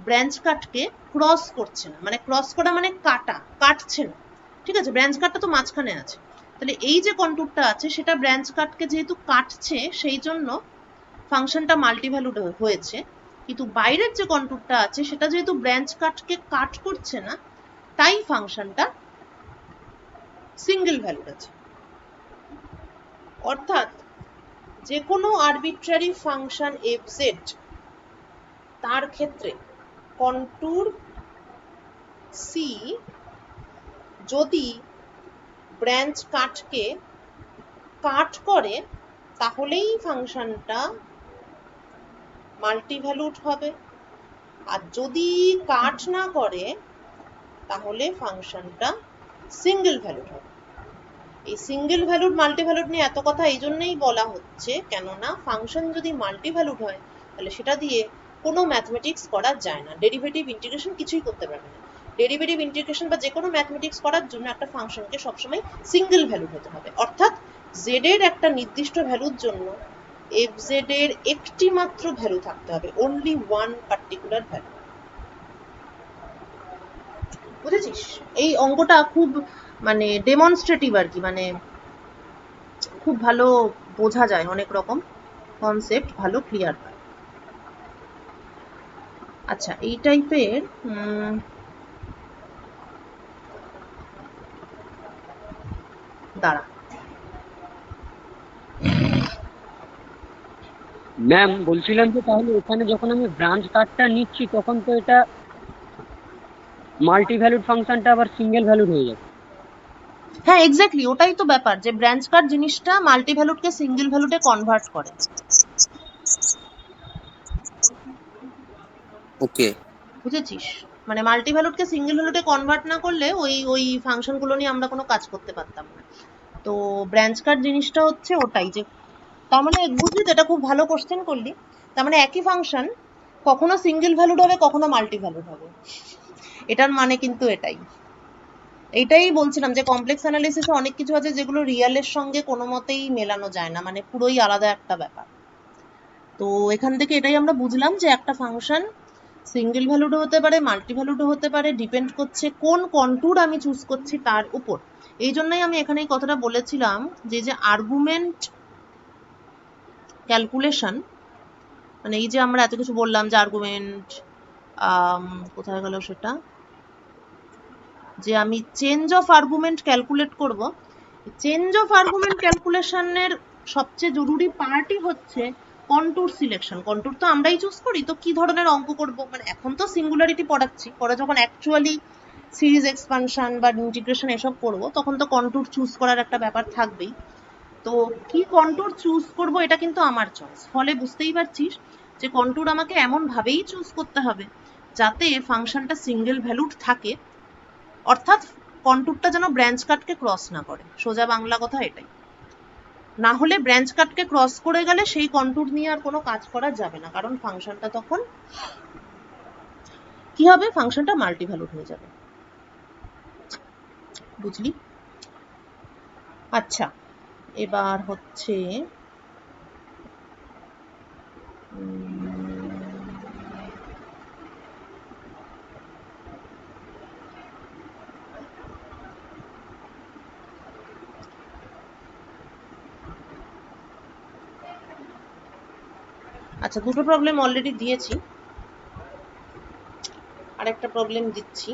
ব্রাঞ্চ কাটকে ক্রস করছে না। মানে ক্রস করা মানে কাটা, কাটছে না। ঠিক আছে, ব্রাঞ্চ কাটটা তো মাঝখানে আছে। তাহলে এই যে কন্টুরটা আছে সেটা ব্রাঞ্চ কাটকে যেহেতু কাটছে, সেই জন্য ফাংশনটা মাল্টিভ্যালুড হয়েছে। কিন্তু বাইরের যে কন্টুরটা আছে সেটা যেহেতু ব্রাঞ্চ কাটকে কাট করছে না, তাই ফাংশনটা সিঙ্গেল ভ্যালুড আছে। অর্থাৎ যে কোনো আরবিট্রারি ফাংশন fz, তার ক্ষেত্রে কন্টুর c যদি ব্রাঞ্চ কাটকে কাট করে, তাহলেই ফাংশনটা মাল্টিভ্যালুড হবে। আর যদি কাট না করে, তাহলে ফাংশনটা সিঙ্গেল ভ্যালুড হবে। এই সিঙ্গেল ভ্যালুড মাল্টিভ্যালুড নিয়ে এত কথা এই জন্যই বলা হচ্ছে, কেননা ফাংশন যদি মাল্টিভ্যালুড হয় তাহলে সেটা দিয়ে কোনো ম্যাথমেটিক্স করা যায় না, ডেরিভেটিভ ইন্টিগ্রেশন কিছুই করতে পারবে না। ডেরিভেটিভ ইন্টিগ্রেশন বা যে কোনো ম্যাথমেটিক্স করার জন্য একটা ফাংশনকে সবসময় সিঙ্গেল ভ্যালুড হতে হবে। অর্থাৎ জেড এর একটা নির্দিষ্ট ভ্যালুর জন্য fz এর একটি মাত্র ভ্যালু থাকতে হবে, অনলি ওয়ান পার্টিকুলার ভ্যালু। বুঝেছিস? এই অঙ্কটা খুব মানে ডেমনস্ট্রেটিভ আর কি, মানে খুব ভালো বোঝা যায়, অনেক রকম কনসেপ্ট ভালো ক্লিয়ার হয়। আচ্ছা, এই টাইপের দাঁড়া, ম্যাম বলছিলাম যে তাহলে এখানে যখন আমি ব্রাঞ্চ কার্ডটা নিচ্ছি তখন তো এটা মাল্টি ভ্যালুড ফাংশনটা আবার সিঙ্গেল ভ্যালুড হয়ে যাবে। হ্যাঁ এক্স্যাক্টলি, ওটাই তো ব্যাপার, যে ব্রাঞ্চ কার্ড জিনিসটা মাল্টি ভ্যালুডকে সিঙ্গেল ভ্যালুডে কনভার্ট করে। ওকে, বুঝেছিস? মানে মাল্টি ভ্যালুডকে সিঙ্গেল ভ্যালুডে কনভার্ট না করলে ওই ওই ফাংশনগুলো নিয়ে আমরা কোনো কাজ করতে পারতাম না। তো ব্রাঞ্চ কার্ড জিনিসটা হচ্ছে ওটাই, যে তার মানে বুঝলি তো, এটা খুব ভালো কোশ্চেন করলি। তার মানে একই ফাংশন কখনো সিঙ্গেল ভ্যালুড হবে, কখনো মাল্টি ভ্যালুড হবে, এটার মানে কিন্তু এটাই। এইটাই বলছিলাম যে কমপ্লেক্স অ্যানালিসিসে অনেক কিছু আছে যেগুলো রিয়েলের সঙ্গে কোনো মতেই মেলানো যায় না, মানে পুরোই আলাদা একটা ব্যাপার। তো এখান থেকে এটাই আমরা বুঝলাম যে একটা ফাংশন সিঙ্গেল ভ্যালুডও হতে পারে, মাল্টি ভ্যালুডও হতে পারে, ডিপেন্ড করছে কোন কন্ট্যুর আমি চুজ করছি তার উপর। এই জন্যই আমি এখানে এই কথাটা বলেছিলাম যে আর্গুমেন্ট ক্যালকুলেশন, মানে এই যে আমরা এত কিছু বললাম যে আর্গুমেন্ট, কোথায় গেল সেটা, যে আমি চেঞ্জ অফ আর্গুমেন্ট ক্যালকুলেট করব। চেঞ্জ অফ আর্গুমেন্ট ক্যালকুলেশনের সবচেয়ে জরুরি পার্টই হচ্ছে কন্ট্যুর সিলেকশন। কন্ট্যুর তো আমরাই চুজ করি, তো কি ধরনের অঙ্ক করব, মানে এখন তো সিঙ্গুলারিটি পড়াচ্ছি, পরে যখন অ্যাকচুয়ালি সিরিজ এক্সপানশন বা ইন্টিগ্রেশন এসব করব তখন তো কন্ট্যুর চুজ করার একটা ব্যাপার থাকবেই। তো কি কন্ট্যুর চুজ করব এটা কিন্তু আমার চয়েস। ফলে বুঝতেই পারছিস যে কন্ট্যুর আমাকে এমন ভাবেই চুজ করতে হবে যাতে ফাংশনটা সিঙ্গেল ভ্যালুড থাকে, অর্থাৎ কন্ট্যুরটা যেন ব্রাঞ্চ কাটকে ক্রস না করে, সোজা বাংলা কথা এটাই। না হলে ব্রাঞ্চ কাটকে ক্রস করে গেলে সেই কন্ট্যুর নিয়ে আর কোনো কাজ করা যাবে না, কারণ ফাংশনটা তখন কি হবে, ফাংশনটা মাল্টি ভ্যালুড হয়ে যাবে। বুঝলি? আচ্ছা, এবার হচ্ছে আচ্ছা, দুটো প্রবলেম অলরেডি দিয়েছি, আর একটা প্রবলেম দিচ্ছি।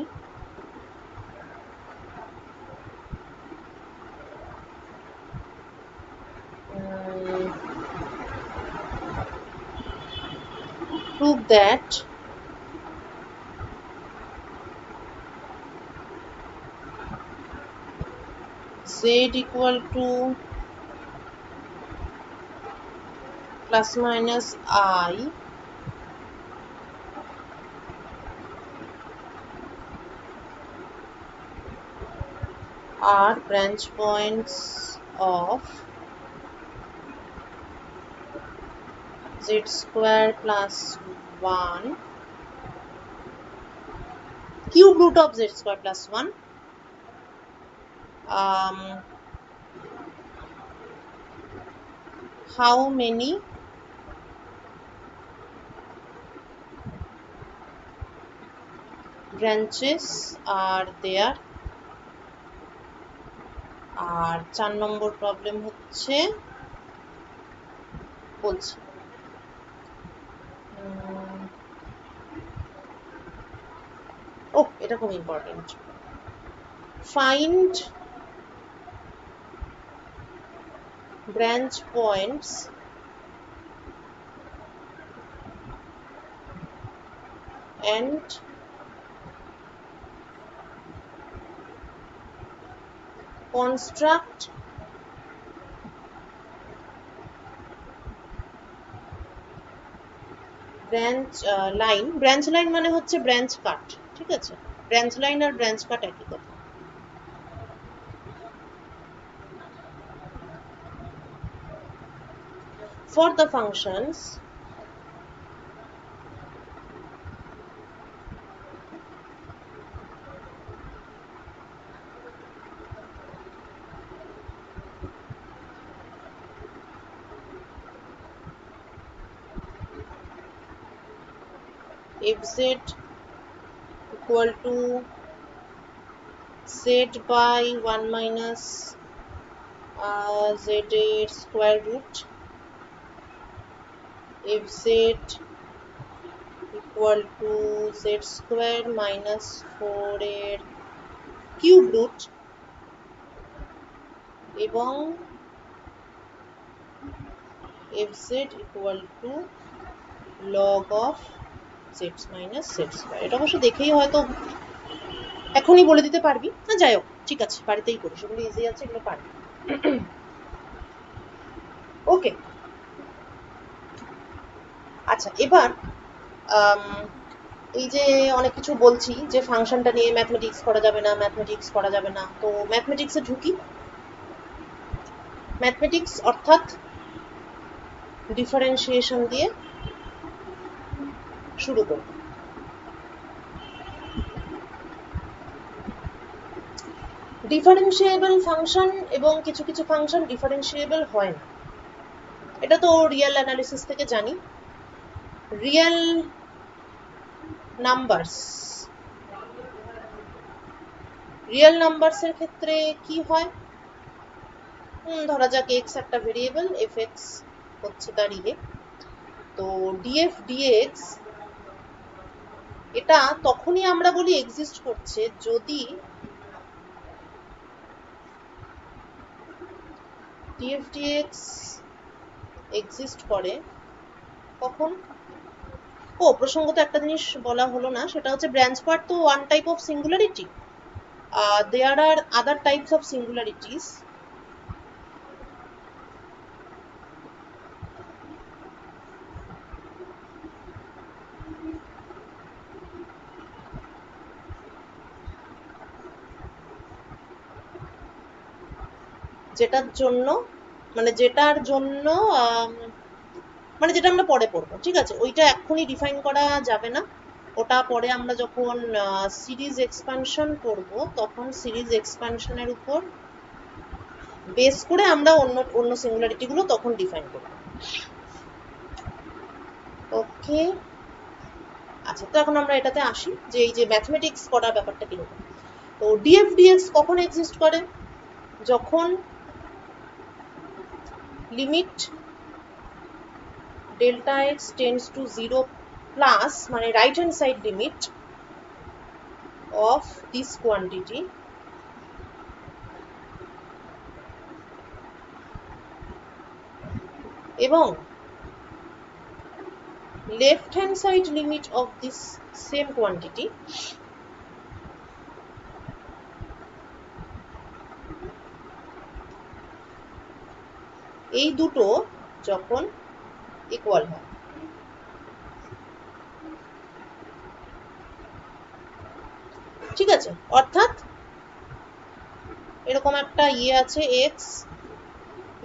Prove that z equal to plus minus I are branch points of z square plus 1 cube root of z square plus 1. How many branches are there? আর 4 নম্বর প্রবলেম হচ্ছে, বলছি এটা খুব important. Find branch points and construct branch line. Branch line মানে হচ্ছে branch cut, ঠিক আছে? ব্রাঞ্চ লাইন আর ব্রাঞ্চ কাট একই কথা। For the functions fz equal to z by 1 minus z এর square root, fz equal to z square minus 4 এর cube root, এবং fz equal to log of z minus z square। এটা অবশ্য দেখেই হয়তো এখনই বলে দিতে পারবি না, যাই হোক ঠিক আছে, বাড়িতেই করি, সেগুলো ইজি আছে, এগুলো পারবি। ওকে, আচ্ছা এবার এই যে অনেক কিছু বলছি যে ফাংশনটা নিয়ে ম্যাথমেটিক্স করা যাবে না, ম্যাথমেটিক্স করা যাবে না, তো ম্যাথমেটিক্সে ঢুকি। ম্যাথমেটিক্স অর্থাৎ ডিফারেন্সিয়েশন দিয়ে শুরু করব। ডিফারেন্সিয়েবল ফাংশন এবং কিছু কিছু ফাংশন ডিফারেন্সিয়েবল হয় না, এটা তো রিয়েল অ্যানালিসিস থেকে জানি। রিয়েল নাম্বারস, রিয়েল নাম্বারসের ক্ষেত্রে কি হয়, ধরা যাক এক্স একটা ভেরিয়েবল, এফ এক্স হচ্ছে তার ইয়ে, তো ডিএফ ডিএক্স এটা তখনই আমরা বলি এক্সিস্ট করছে যদি ডিএফ ডিএক্স এক্সিস্ট করে। কখন? ও প্রসঙ্গত একটা জিনিস বলা হলো না, সেটা হচ্ছে ব্রাঞ্চ পার্ট তো one type of singularity, there are other types of singularities. যেটার জন্য মানে যেটা আমরা পরে পড়বো, ঠিক আছে, ওইটা এক্ষুনি ডিফাইন করা যাবে না, ওটা পরে আমরা যখন সিরিজ এক্সপানশন করব তখন সিরিজ এক্সপানশনের উপর বেস করে আমরা অন্য অন্য সিঙ্গুলারিটি গুলো তখন ডিফাইন করব। ওকে, আচ্ছা, তো এখন আমরা এটাতে আসি যে এই যে ম্যাথমেটিক্স করার ব্যাপারটা কিরকম। তো ডিএফ ডিএক্স কখন এক্সিস্ট করে? যখন limit delta x tends to 0 plus, মানে right hand side limit of this quantity এবং left hand side limit of this same quantity এই দুটো যখন ইকুয়াল হয়। ঠিক আছে, অর্থাৎ এরকম একটা ইয়ে আছে এক্স,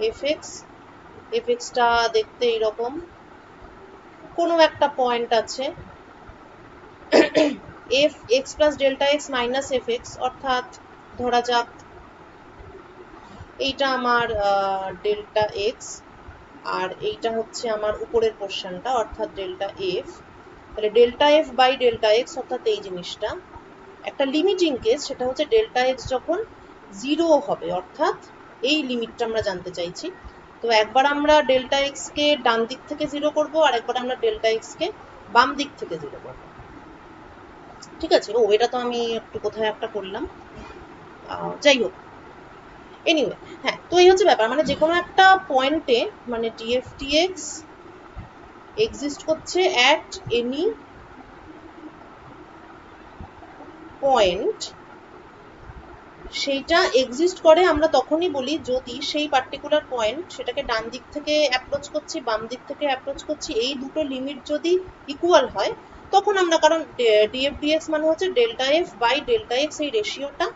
এফ এক্সটা দেখতে এরকম, কোনো একটা পয়েন্ট আছে F x plus delta x minus F x, অর্থাৎ ধরা যাক এইটা আমার ডেল্টা এক্স আর এইটা হচ্ছে আমার উপরের পোর্শনটা অর্থাৎ ডেল্টা এফ। তাহলে delta f by delta x অর্থাৎ এই জিনিসটা একটা লিমিটিং কেস, সেটা হচ্ছে ডেল্টা এক্স যখন 0 হবে, অর্থাৎ এই লিমিটটা আমরা জানতে চাইছি। তো একবার আমরা ডেল্টা এক্স কে ডান দিক থেকে 0 করব আর একবার আমরা ডেল্টা এক্স কে বাম দিক থেকে 0 করব। ঠিক আছে, ও এটা তো আমি একটু কোথায় একটা করলাম, যাই হোক, এনিওয়ে, হ্যাঁ, তো এই হচ্ছে ব্যাপার, মানে যে কোনো একটা পয়েন্টে মানে ডিএফ ডিএক্স এক্সিস্ট করছে অ্যাট এনি পয়েন্ট, সেইটা এক্সিস্ট করে আমরা তখনই বলি যদি সেই পার্টিকুলার পয়েন্ট, সেটাকে ডান দিক থেকে অ্যাপ্রোচ করছি বাম দিক থেকে অ্যাপ্রোচ করছি, এই দুটো লিমিট যদি ইকুয়াল হয় তখন আমরা, কারণ ডিএফ ডিএক্স মানে হচ্ছে delta f by delta x, এই রেশিওটা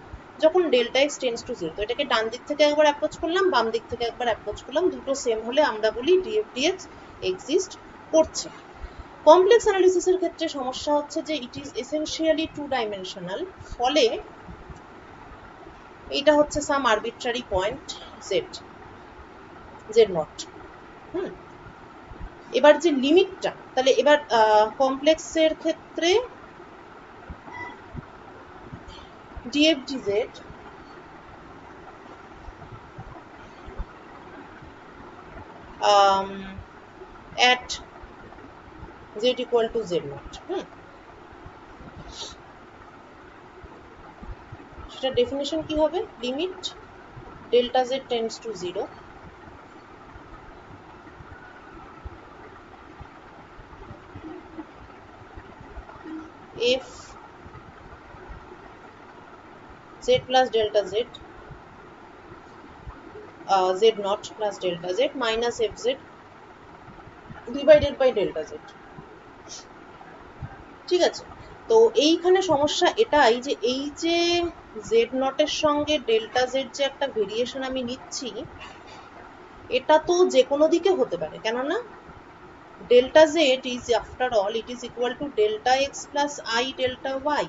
যখন ডেল্টা এক্স টেন্স টু 0, তো এটাকে ডান দিক থেকে একবার অ্যাপ্রোচ করলাম বাম দিক থেকে একবার অ্যাপ্রোচ করলাম, দুটো সেম হলে আমরা বলি ডিএফ ডিএক্স এক্সিস্ট করছে। কমপ্লেক্স অ্যানালিসিসের ক্ষেত্রে সমস্যা হচ্ছে যে ইট ইজ এসেনশিয়ালি 2 ডাইমেনশনাল, ফলে এটা হচ্ছে সাম আরবিট্রারি পয়েন্ট জেড নট। এবার যে লিমিটটা, তাহলে এবার কমপ্লেক্সের ক্ষেত্রে DF DZ at z equal to z naught, সেটা ডেফিনেশন কি হবে? Limit delta z tends to 0 f z plus delta z z naught plus delta z minus fz divided by delta z। ঠিক আছে, তো এইখানে সমস্যা এটাই যে এই যে জেড নটের সঙ্গে ডেল্টা জেড যে একটা ভেরিয়েশন আমি নিচ্ছি, এটা তো যে কোনো দিকে হতে পারে, কেননা delta z is after all it is equal to delta x plus i delta y.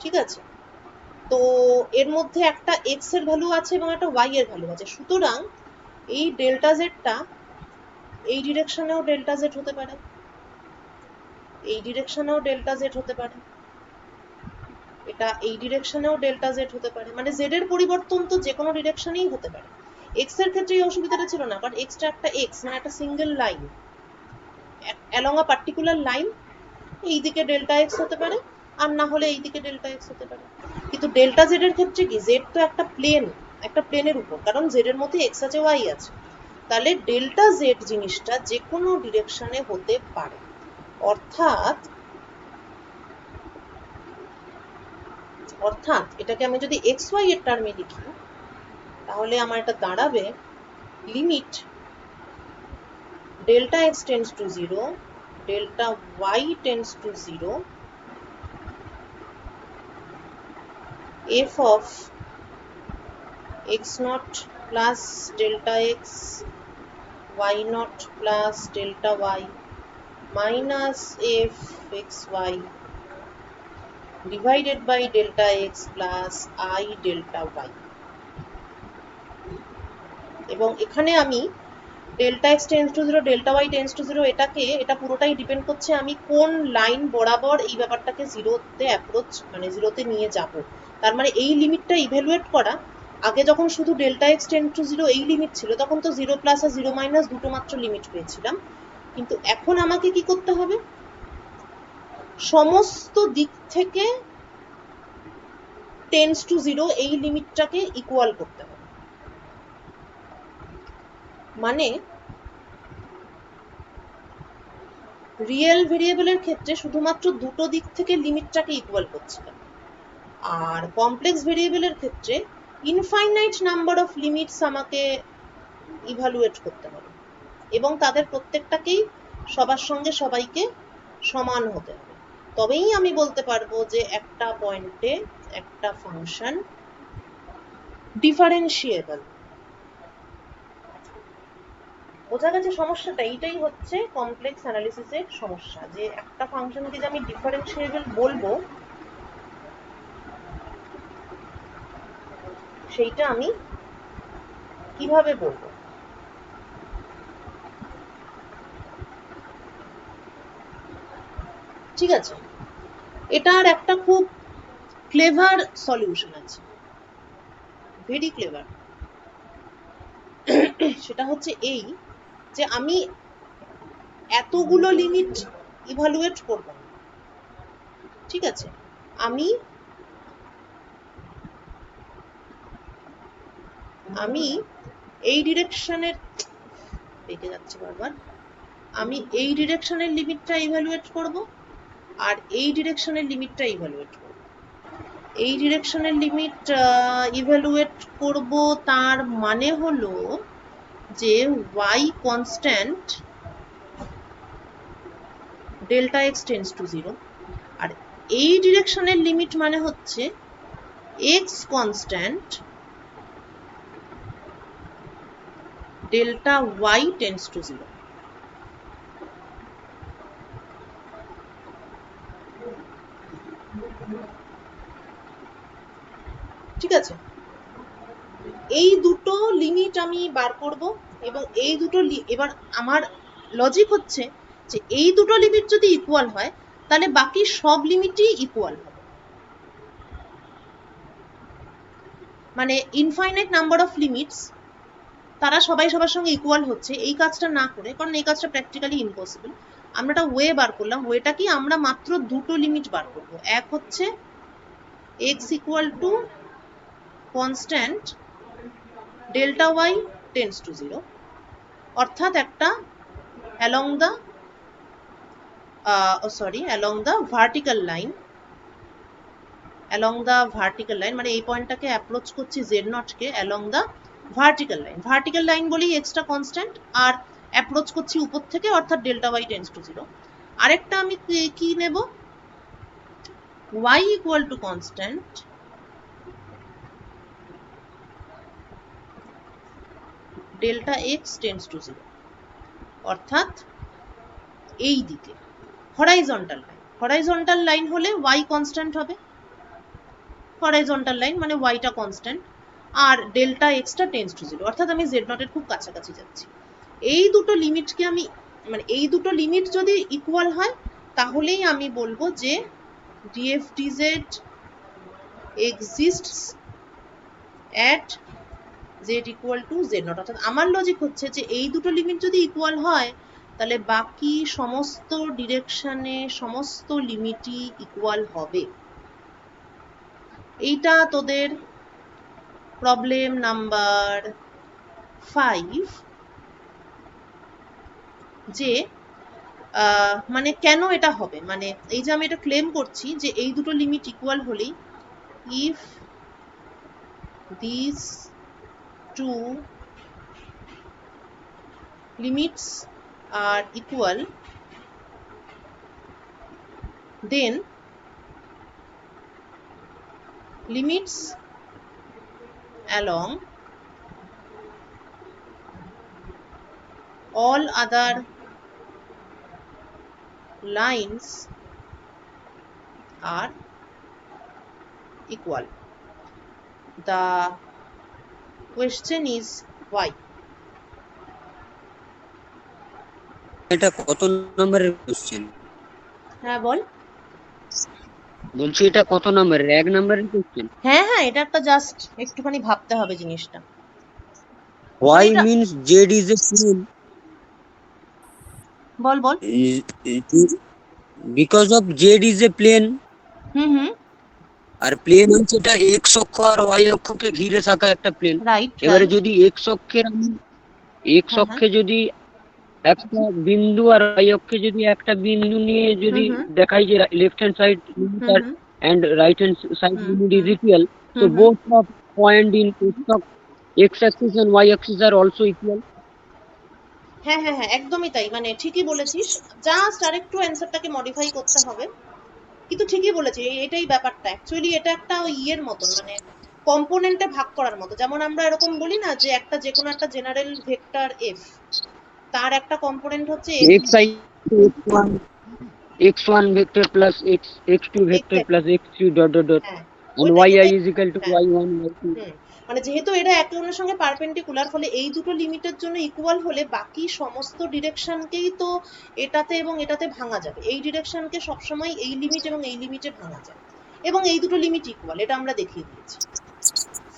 ঠিক আছে? তো এর মধ্যে একটা এক্স এর ভ্যালু আছে এবং একটা ওয়াই এর ভ্যালু আছে, সুতরাং এই ডেল্টা জেডটা এই ডিরেকশনেও ডেল্টা জেড হতে পারে, এই ডিরেকশনেও ডেল্টা জেড হতে পারে, এটা এই ডিরেকশনেও ডেল্টা জেড হতে পারে, মানে জেড এর পরিবর্তন তো যে কোনো ডিরেকশনেই হতে পারে। এক্স এর ক্ষেত্রে এই অসুবিধাটা ছিল না, কারণ এক্সটা একটা এক্স, মানে একটা সিঙ্গেল লাইন অ্যালং আ পার্টিকুলার লাইন, এই দিকে ডেল্টা এক্স হতে পারে আর না হলে এই দিকে ডেল্টা এক্স হতে পারে। কিন্তু ডেল্টা জেড এর ক্ষেত্রে কি, জেড তো একটা প্লেন, একটা প্লেনের উপর, কারণ জেড এর মধ্যে এক্স আছে ওয়াই আছে, তাহলে ডেল্টা জেড জিনিসটা যে কোনো ডিরেকশনে হতে পারে। অর্থাৎ অর্থাৎ এটাকে আমি যদি এক্স ওয়াই এর টার্মে লিখি, তাহলে আমার এটা দাঁড়াবে limit delta x tends to 0, delta y tends to 0, f of x naught plus delta x, y naught plus delta y minus f x y divided by delta x plus I delta y। এবং এখানে আমি delta x tends to 0, delta y tends to 0, এটা পুরোটাই depend করছে আমি কোন line বরাবর এই ব্যাপারটাকে জিরোতে অ্যাপ্রোচ, মানে জিরোতে নিয়ে যাব। তার মানে এই লিমিটটা ইভ্যালুয়েট করা, আগে যখন শুধু ডেল্টা এক্স টেন্স টু 0 এই লিমিট ছিল, তখন তো 0 প্লাস আর 0 মাইনাস দুটো মাত্র লিমিট পেয়েছিলাম, কিন্তু এখন আমাকে কি করতে হবে, সমস্ত দিক থেকে টেন্স টু 0 এই লিমিটটাকে ইকুয়াল করতে হবে। মানে রিয়েল ভেরিয়েবলের ক্ষেত্রে শুধুমাত্র দুটো দিক থেকে লিমিটটাকে ইকুয়াল করছিলাম, আর কমপ্লেক্স ভেরিয়েবলের ক্ষেত্রে ইনফাইনাইট নাম্বার অফ লিমিটস আমাকে ইভালুয়েট করতে হবে এবং তাদের প্রত্যেকটাকেই সবার সঙ্গে সবাইকে সমান হতে হবে, তবেই আমি বলতে পারবো যে একটা পয়েন্টে একটা ফাংশন ডিফারেন্সিয়েবল। বোঝা গেছে সমস্যাটা? এইটাই হচ্ছে কমপ্লেক্স অ্যানালিসিসের সমস্যা, যে একটা ফাংশনকে যে আমি ডিফারেন্সিয়েবল বলবো, সেইটা আমি কিভাবে বলবো। ঠিক আছে, এটার একটা খুব ক্লেভার সলিউশন আছে, ভেরি ক্লেভার। সেটা হচ্ছে এই, যে আমি এতগুলো লিমিট ইভালুয়েট করব না, ঠিক আছে, আমি আমি এই ডিরেকশনের, পেকে যাচ্ছে বারবার, আমি এই ডিরেকশনের লিমিটটা ইভালুয়েট করব আর এই ডিরেকশনের লিমিটটা ইভালুয়েট করব। এই ডিরেকশনের লিমিট ইভালুয়েট করব, তার মানে হলো যে y constant delta x tends to 0, আর এই ডিরেকশনের লিমিট মানে হচ্ছে x constant delta y tense to 0। ঠিক আছে, এই দুটো লিমিট আমি বার করব এবং এই দুটো এবার আমার লজিক হচ্ছে যে এই দুটো লিমিট যদি ইকুয়াল হয়, তাহলে বাকি সব লিমিটই ইকুয়াল হবে, মানে ইনফাইনাইট নাম্বার অফ লিমিটস তারা সবাই সবার সঙ্গে ইকুয়াল হচ্ছে, এই কাজটা না করে, কারণ এই কাজটা প্র্যাকটিক্যালি ইম্পসিবল, আমরা একটা ওয়ে বার করলাম। ওয়েটা কি, আমরা মাত্র দুটো লিমিট বার করব, এক হচ্ছে x equal to constant delta y tense to 0, অর্থাৎ একটা along the vertical line, মানে এই পয়েন্টটাকে অ্যাপ্রোচ করছি z0 K along the vertical line বলেই x টা কনস্ট্যান্ট, আর অ্যাপ্রোচ করছি উপর থেকে, অর্থাৎ ডেল্টা y টেন্স টু 0। আরেকটা আমি কি নেব, y equal to constant delta x tends to 0, অর্থাৎ এই দিকে হরাইজন্টাল লাইন হলে y কনস্ট্যান্ট হবে, হরাইজন্টাল লাইন মানে ওয়াইটা কনস্ট্যান্ট, আর ডেল্টা এক্সটা টেন্স টু জিরো, অর্থাৎ আমি জেড নটের খুব কাছাকাছি যাচ্ছি। এই দুটো লিমিটকে আমি মানে এই দুটো লিমিট যদি ইকুয়াল হয় তাহলেই আমি বলবো যে ডিএফডিজেড exists at z equal to z naught, অর্থাৎ আমার লজিক হচ্ছে যে এই দুটো লিমিট যদি ইকুয়াল হয় তাহলে বাকি সমস্ত ডিরেকশনে সমস্ত লিমিটই ইকুয়াল হবে। এইটা তোদের প্রবলেম নাম্বার 5, যে মানে কেন এটা হবে, মানে এই যে আমি এটা ক্লেম করছি যে এই দুটো লিমিট ইকুয়াল হলেই, if this two limits are equal, then limits along all other lines are equal. The question is why? এটা কত নম্বরের কোশ্চেন? হ্যাঁ বল। বলছি এটা কত নম্বরের? 1 নম্বরের কোশ্চেন? হ্যাঁ হ্যাঁ, এটা একটা জাস্ট একটুখানি ভাবতে হবে জিনিসটা। Why এটা means z is a plane? বল বল। Because of z is a plane, হুম, আর প্লেন হচ্ছে এটা x অক্ষ আর y অক্ষকে ঘিরে থাকা একটা প্লেন। রাইট এবারে রাইট। যদি x অক্ষের x হ্যাঁ হ্যাঁ। অক্ষে যদি একটা বিন্দু আর y অক্ষে যদি একটা বিন্দু নিয়ে যদি হুম দেখাই যে লেফট হ্যান্ড সাইড লিমিট হুম আর হুম and right hand side hmm limit is hmm equal, so hmm hmm. both of point in x axis and y axis are also equal. হ্যাঁ হ্যাঁ হ্যাঁ, একদমই তাই, মানে ঠিকই বলেছিস, জাস্ট আরেকটু অ্যান্সারটাকে মডিফাই করতে হবে, কিন্তু ঠিকই বলেছি, এটাই ব্যাপারটা। অ্যাকচুয়ালি এটা একটা ওই ইয়ের মতন, মানে কম্পোনেন্টে ভাগ করার মতো। যেমন আমরা এরকম বলি না যে একটা যে কোনো একটা জেনারেল ভেক্টর এফ, তার একটা কম্পোনেন্ট হচ্ছে F. xi to x1 vector plus x2 vector exactly. plus x3 dot dot dot, হ্যাঁ and ওইটাই yi ওটাই। is equal to হ্যাঁ y1 y2. হুম, মানে যেহেতু এরা একে অন্যের সঙ্গে পারপেন্ডিকুলার, ফলে এই দুটো লিমিটের জন্য ইকুয়াল হলে বাকি সমস্ত ডিরেকশনকেই তো এটাতে এবং এটাতে ভাঙা যাবে। এই ডিরেকশনকে সবসময় এই লিমিট এবং এই লিমিটে ভাঙা যায়, এবং এই দুটো লিমিট ইকুয়াল, এটা আমরা দেখিয়ে দিয়েছি।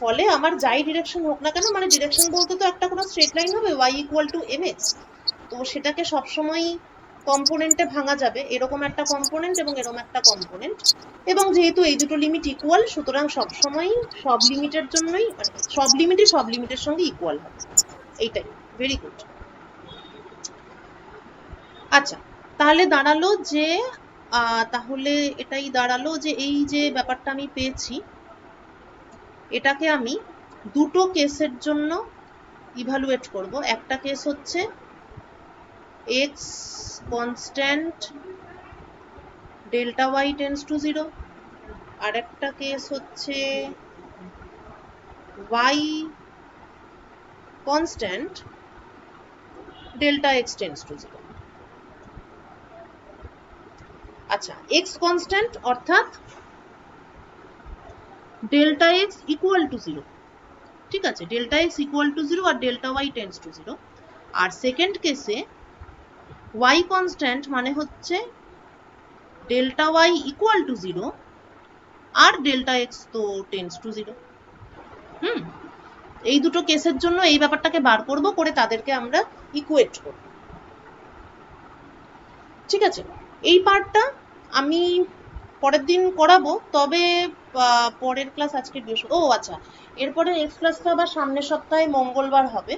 ফলে আমার যাই ডিরেকশন হোক না কেন, মানে ডিরেকশন বলতে তো একটা কোনো স্ট্রেট লাইন হবে y ইকুয়াল টু mx, তো সেটাকে সবসময় কম্পোনেন্টে ভাঙা যাবে, এরকম একটা কম্পোনেন্ট এবং এরকম একটা কম্পোনেন্ট। এবং যেহেতু এই দুটো লিমিট ইকুয়াল, সুতরাং সবসময় সব লিমিটের জন্যই, মানে সব লিমিটই সব লিমিটের সঙ্গে ইকুয়াল হবে। এইটাই। Very good. আচ্ছা, তাহলে দাঁড়ালো যে তাহলে এটাই দাঁড়ালো যে এই যে ব্যাপারটা আমি পেয়েছি, এটাকে আমি দুটো কেসের জন্য ইভালুয়েট করব। একটা কেস হচ্ছে x constant delta y tends to 0, আর একটা কেস হচ্ছে y constant delta x tends to 0। আচ্ছা, x কনস্ট্যান্ট অর্থাৎ ডেল্টা x ইকুয়াল টু 0, ঠিক আছে, ডেল্টা x ইকুয়াল টু 0 আর ডেল্টা y টেন্ডস টু 0। আর সেকেন্ড কেসে y কনস্ট্যান্ট মানে হচ্ছে ডেল্টা y ইকুয়াল টু 0 আর ডেল্টা x তো টেন্ডস টু 0। হুম, এই দুটো কেসের জন্য এই ব্যাপারটাকে বার করব, করে তাদেরকে আমরা ইকুয়েট করব। ঠিক আছে, এই পার্টটা আমি পরের দিন করাবো, তবে পরের ক্লাস আজকে ও আচ্ছা, এরপরে নেক্সট ক্লাসটা আবার সামনের সপ্তাহে মঙ্গলবার হবে,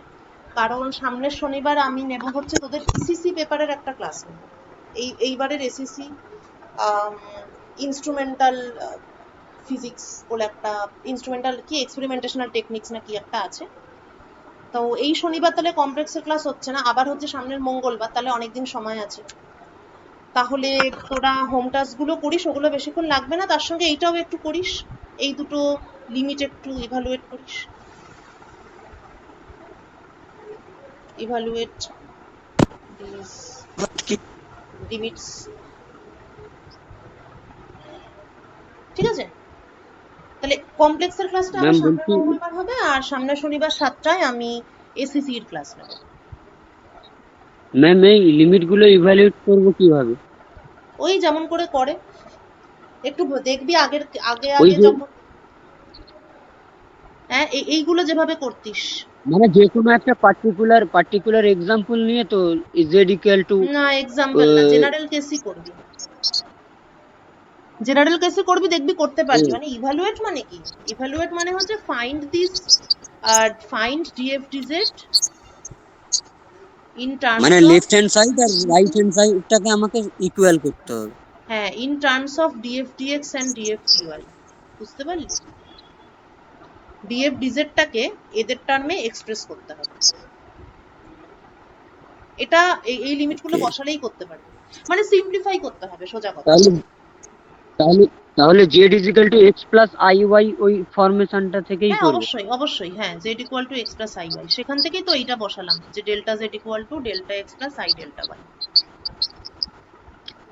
কারণ সামনের শনিবার আমি নেব হচ্ছে তোদের ইসিসি পেপারের একটা ক্লাস নেব। এইবারের এসিসি ইনস্ট্রুমেন্টাল ফিজিক্স বলে একটা, ইনস্ট্রুমেন্টাল কি এক্সপেরিমেন্টেশনাল টেকনিক্স না কি একটা আছে। তো এই শনিবার তাহলে কমপ্লেক্সের ক্লাস হচ্ছে না, আবার হচ্ছে সামনের মঙ্গলবার, তাহলে অনেকদিন সময় আছে। তাহলে তোরা হোম টাস্কগুলো করিস, ওগুলো বেশিক্ষণ লাগবে না, তার সঙ্গে এইটাও একটু করিস, এই দুটো লিমিট একটু ইভালুয়েট করিস, ইভালুয়েট দিস লিমিটস। ঠিক আছে। তাহলে কমপ্লেক্সের ক্লাসটা আমার ম্যাম সামনের বলছি, মঙ্গলবার হবে, আর সামনের শনিবার 7টায় আমি এসিসি এর ক্লাস নেব। ম্যাম এই লিমিটগুলো ইভ্যালুয়েট করবো কিভাবে? ওই যেমন করে করে একটু দেখবি আগে ওই আগে যে যখন, হ্যাঁ এইগুলো যেভাবে করতিস। মানে যে কোনো একটা পার্টিকুলার এক্সাম্পল নিয়ে তো জেড ইকুয়াল টু, না এক্সাম্পল না, জেনারেল কেসই করবি, জেনারেল কেসে করবি, দেখবি করতে পারবি। মানে ইভালুয়েট মানে কি, ইভালুয়েট মানে হচ্ছে find this, find d f d z in terms মানে অফ, লেফট হ্যান্ড সাইড আর রাইট হ্যান্ড সাইডটাকে আমাকে ইকুয়াল করতে হবে। হ্যাঁ in terms of d f d x and d f d y. বুঝতে পারলি? ডিএফডিজেডটাকে এদের টার্মে এক্সপ্রেস করতে হবে। এটা এই লিমিটগুলো Okay. বসালেই করতে পারবে, মানে সিম্পলিফাই করতে হবে, সোজা কথা। তাহলে তাহলে তাহলে z is equal to x plus i y ওই ফরমেশনটা থেকেই হ্যাঁ করবো। অবশ্যই অবশ্যই, হ্যাঁ z equal to x plus i y, সেখান থেকেই তো এইটা বসালাম যে delta z equal to delta x plus i delta y.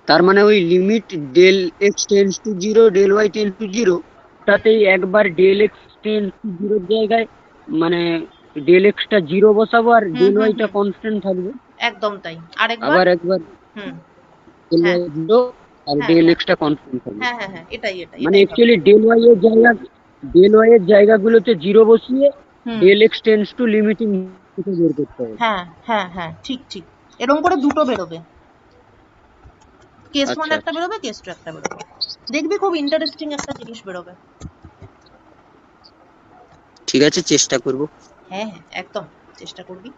তার মানে ওই limit del x tends to zero del y tends to zero, তাতেই একবার ডেল এক্স টেন্স টু জিরোর জায়গায় মানে ডেল এক্সটা জিরো বসাবো আর হুম ডেল হুম ওয়াইটা হুম, কনস্ট্যান্ট থাকবে। একদম তাই। আরেকবার। আবার একবার হুম। ডেল হ্যাঁ ওয়াই জিরো আর হ্যাঁ ডেল হ্যাঁ এক্সটা কনস্ট্যান্ট থাকবে। হ্যাঁ হ্যাঁ হ্যাঁ, এটাই এটাই মানে এটাই হবে। অ্যাকচুয়ালি ডেল ওয়াই এর জায়গাগুলোতে জিরো বসিয়ে hmm. Del x tends to limiting বের করতে হবে। হ্যাঁ হ্যাঁ হ্যাঁ, ঠিক ঠিক, এরকম করে দুটো বেরোবে, কেস ওয়ান আচ্ছা একটা আচ্ছা, বেরোবে, কেস টু একটা বেরোবে। দেখবি খুব ইন্টারেস্টিং একটা জিনিস বেরোবে। ঠিক আছে চেষ্টা করব। হ্যাঁ হ্যাঁ একদম, চেষ্টা করবি।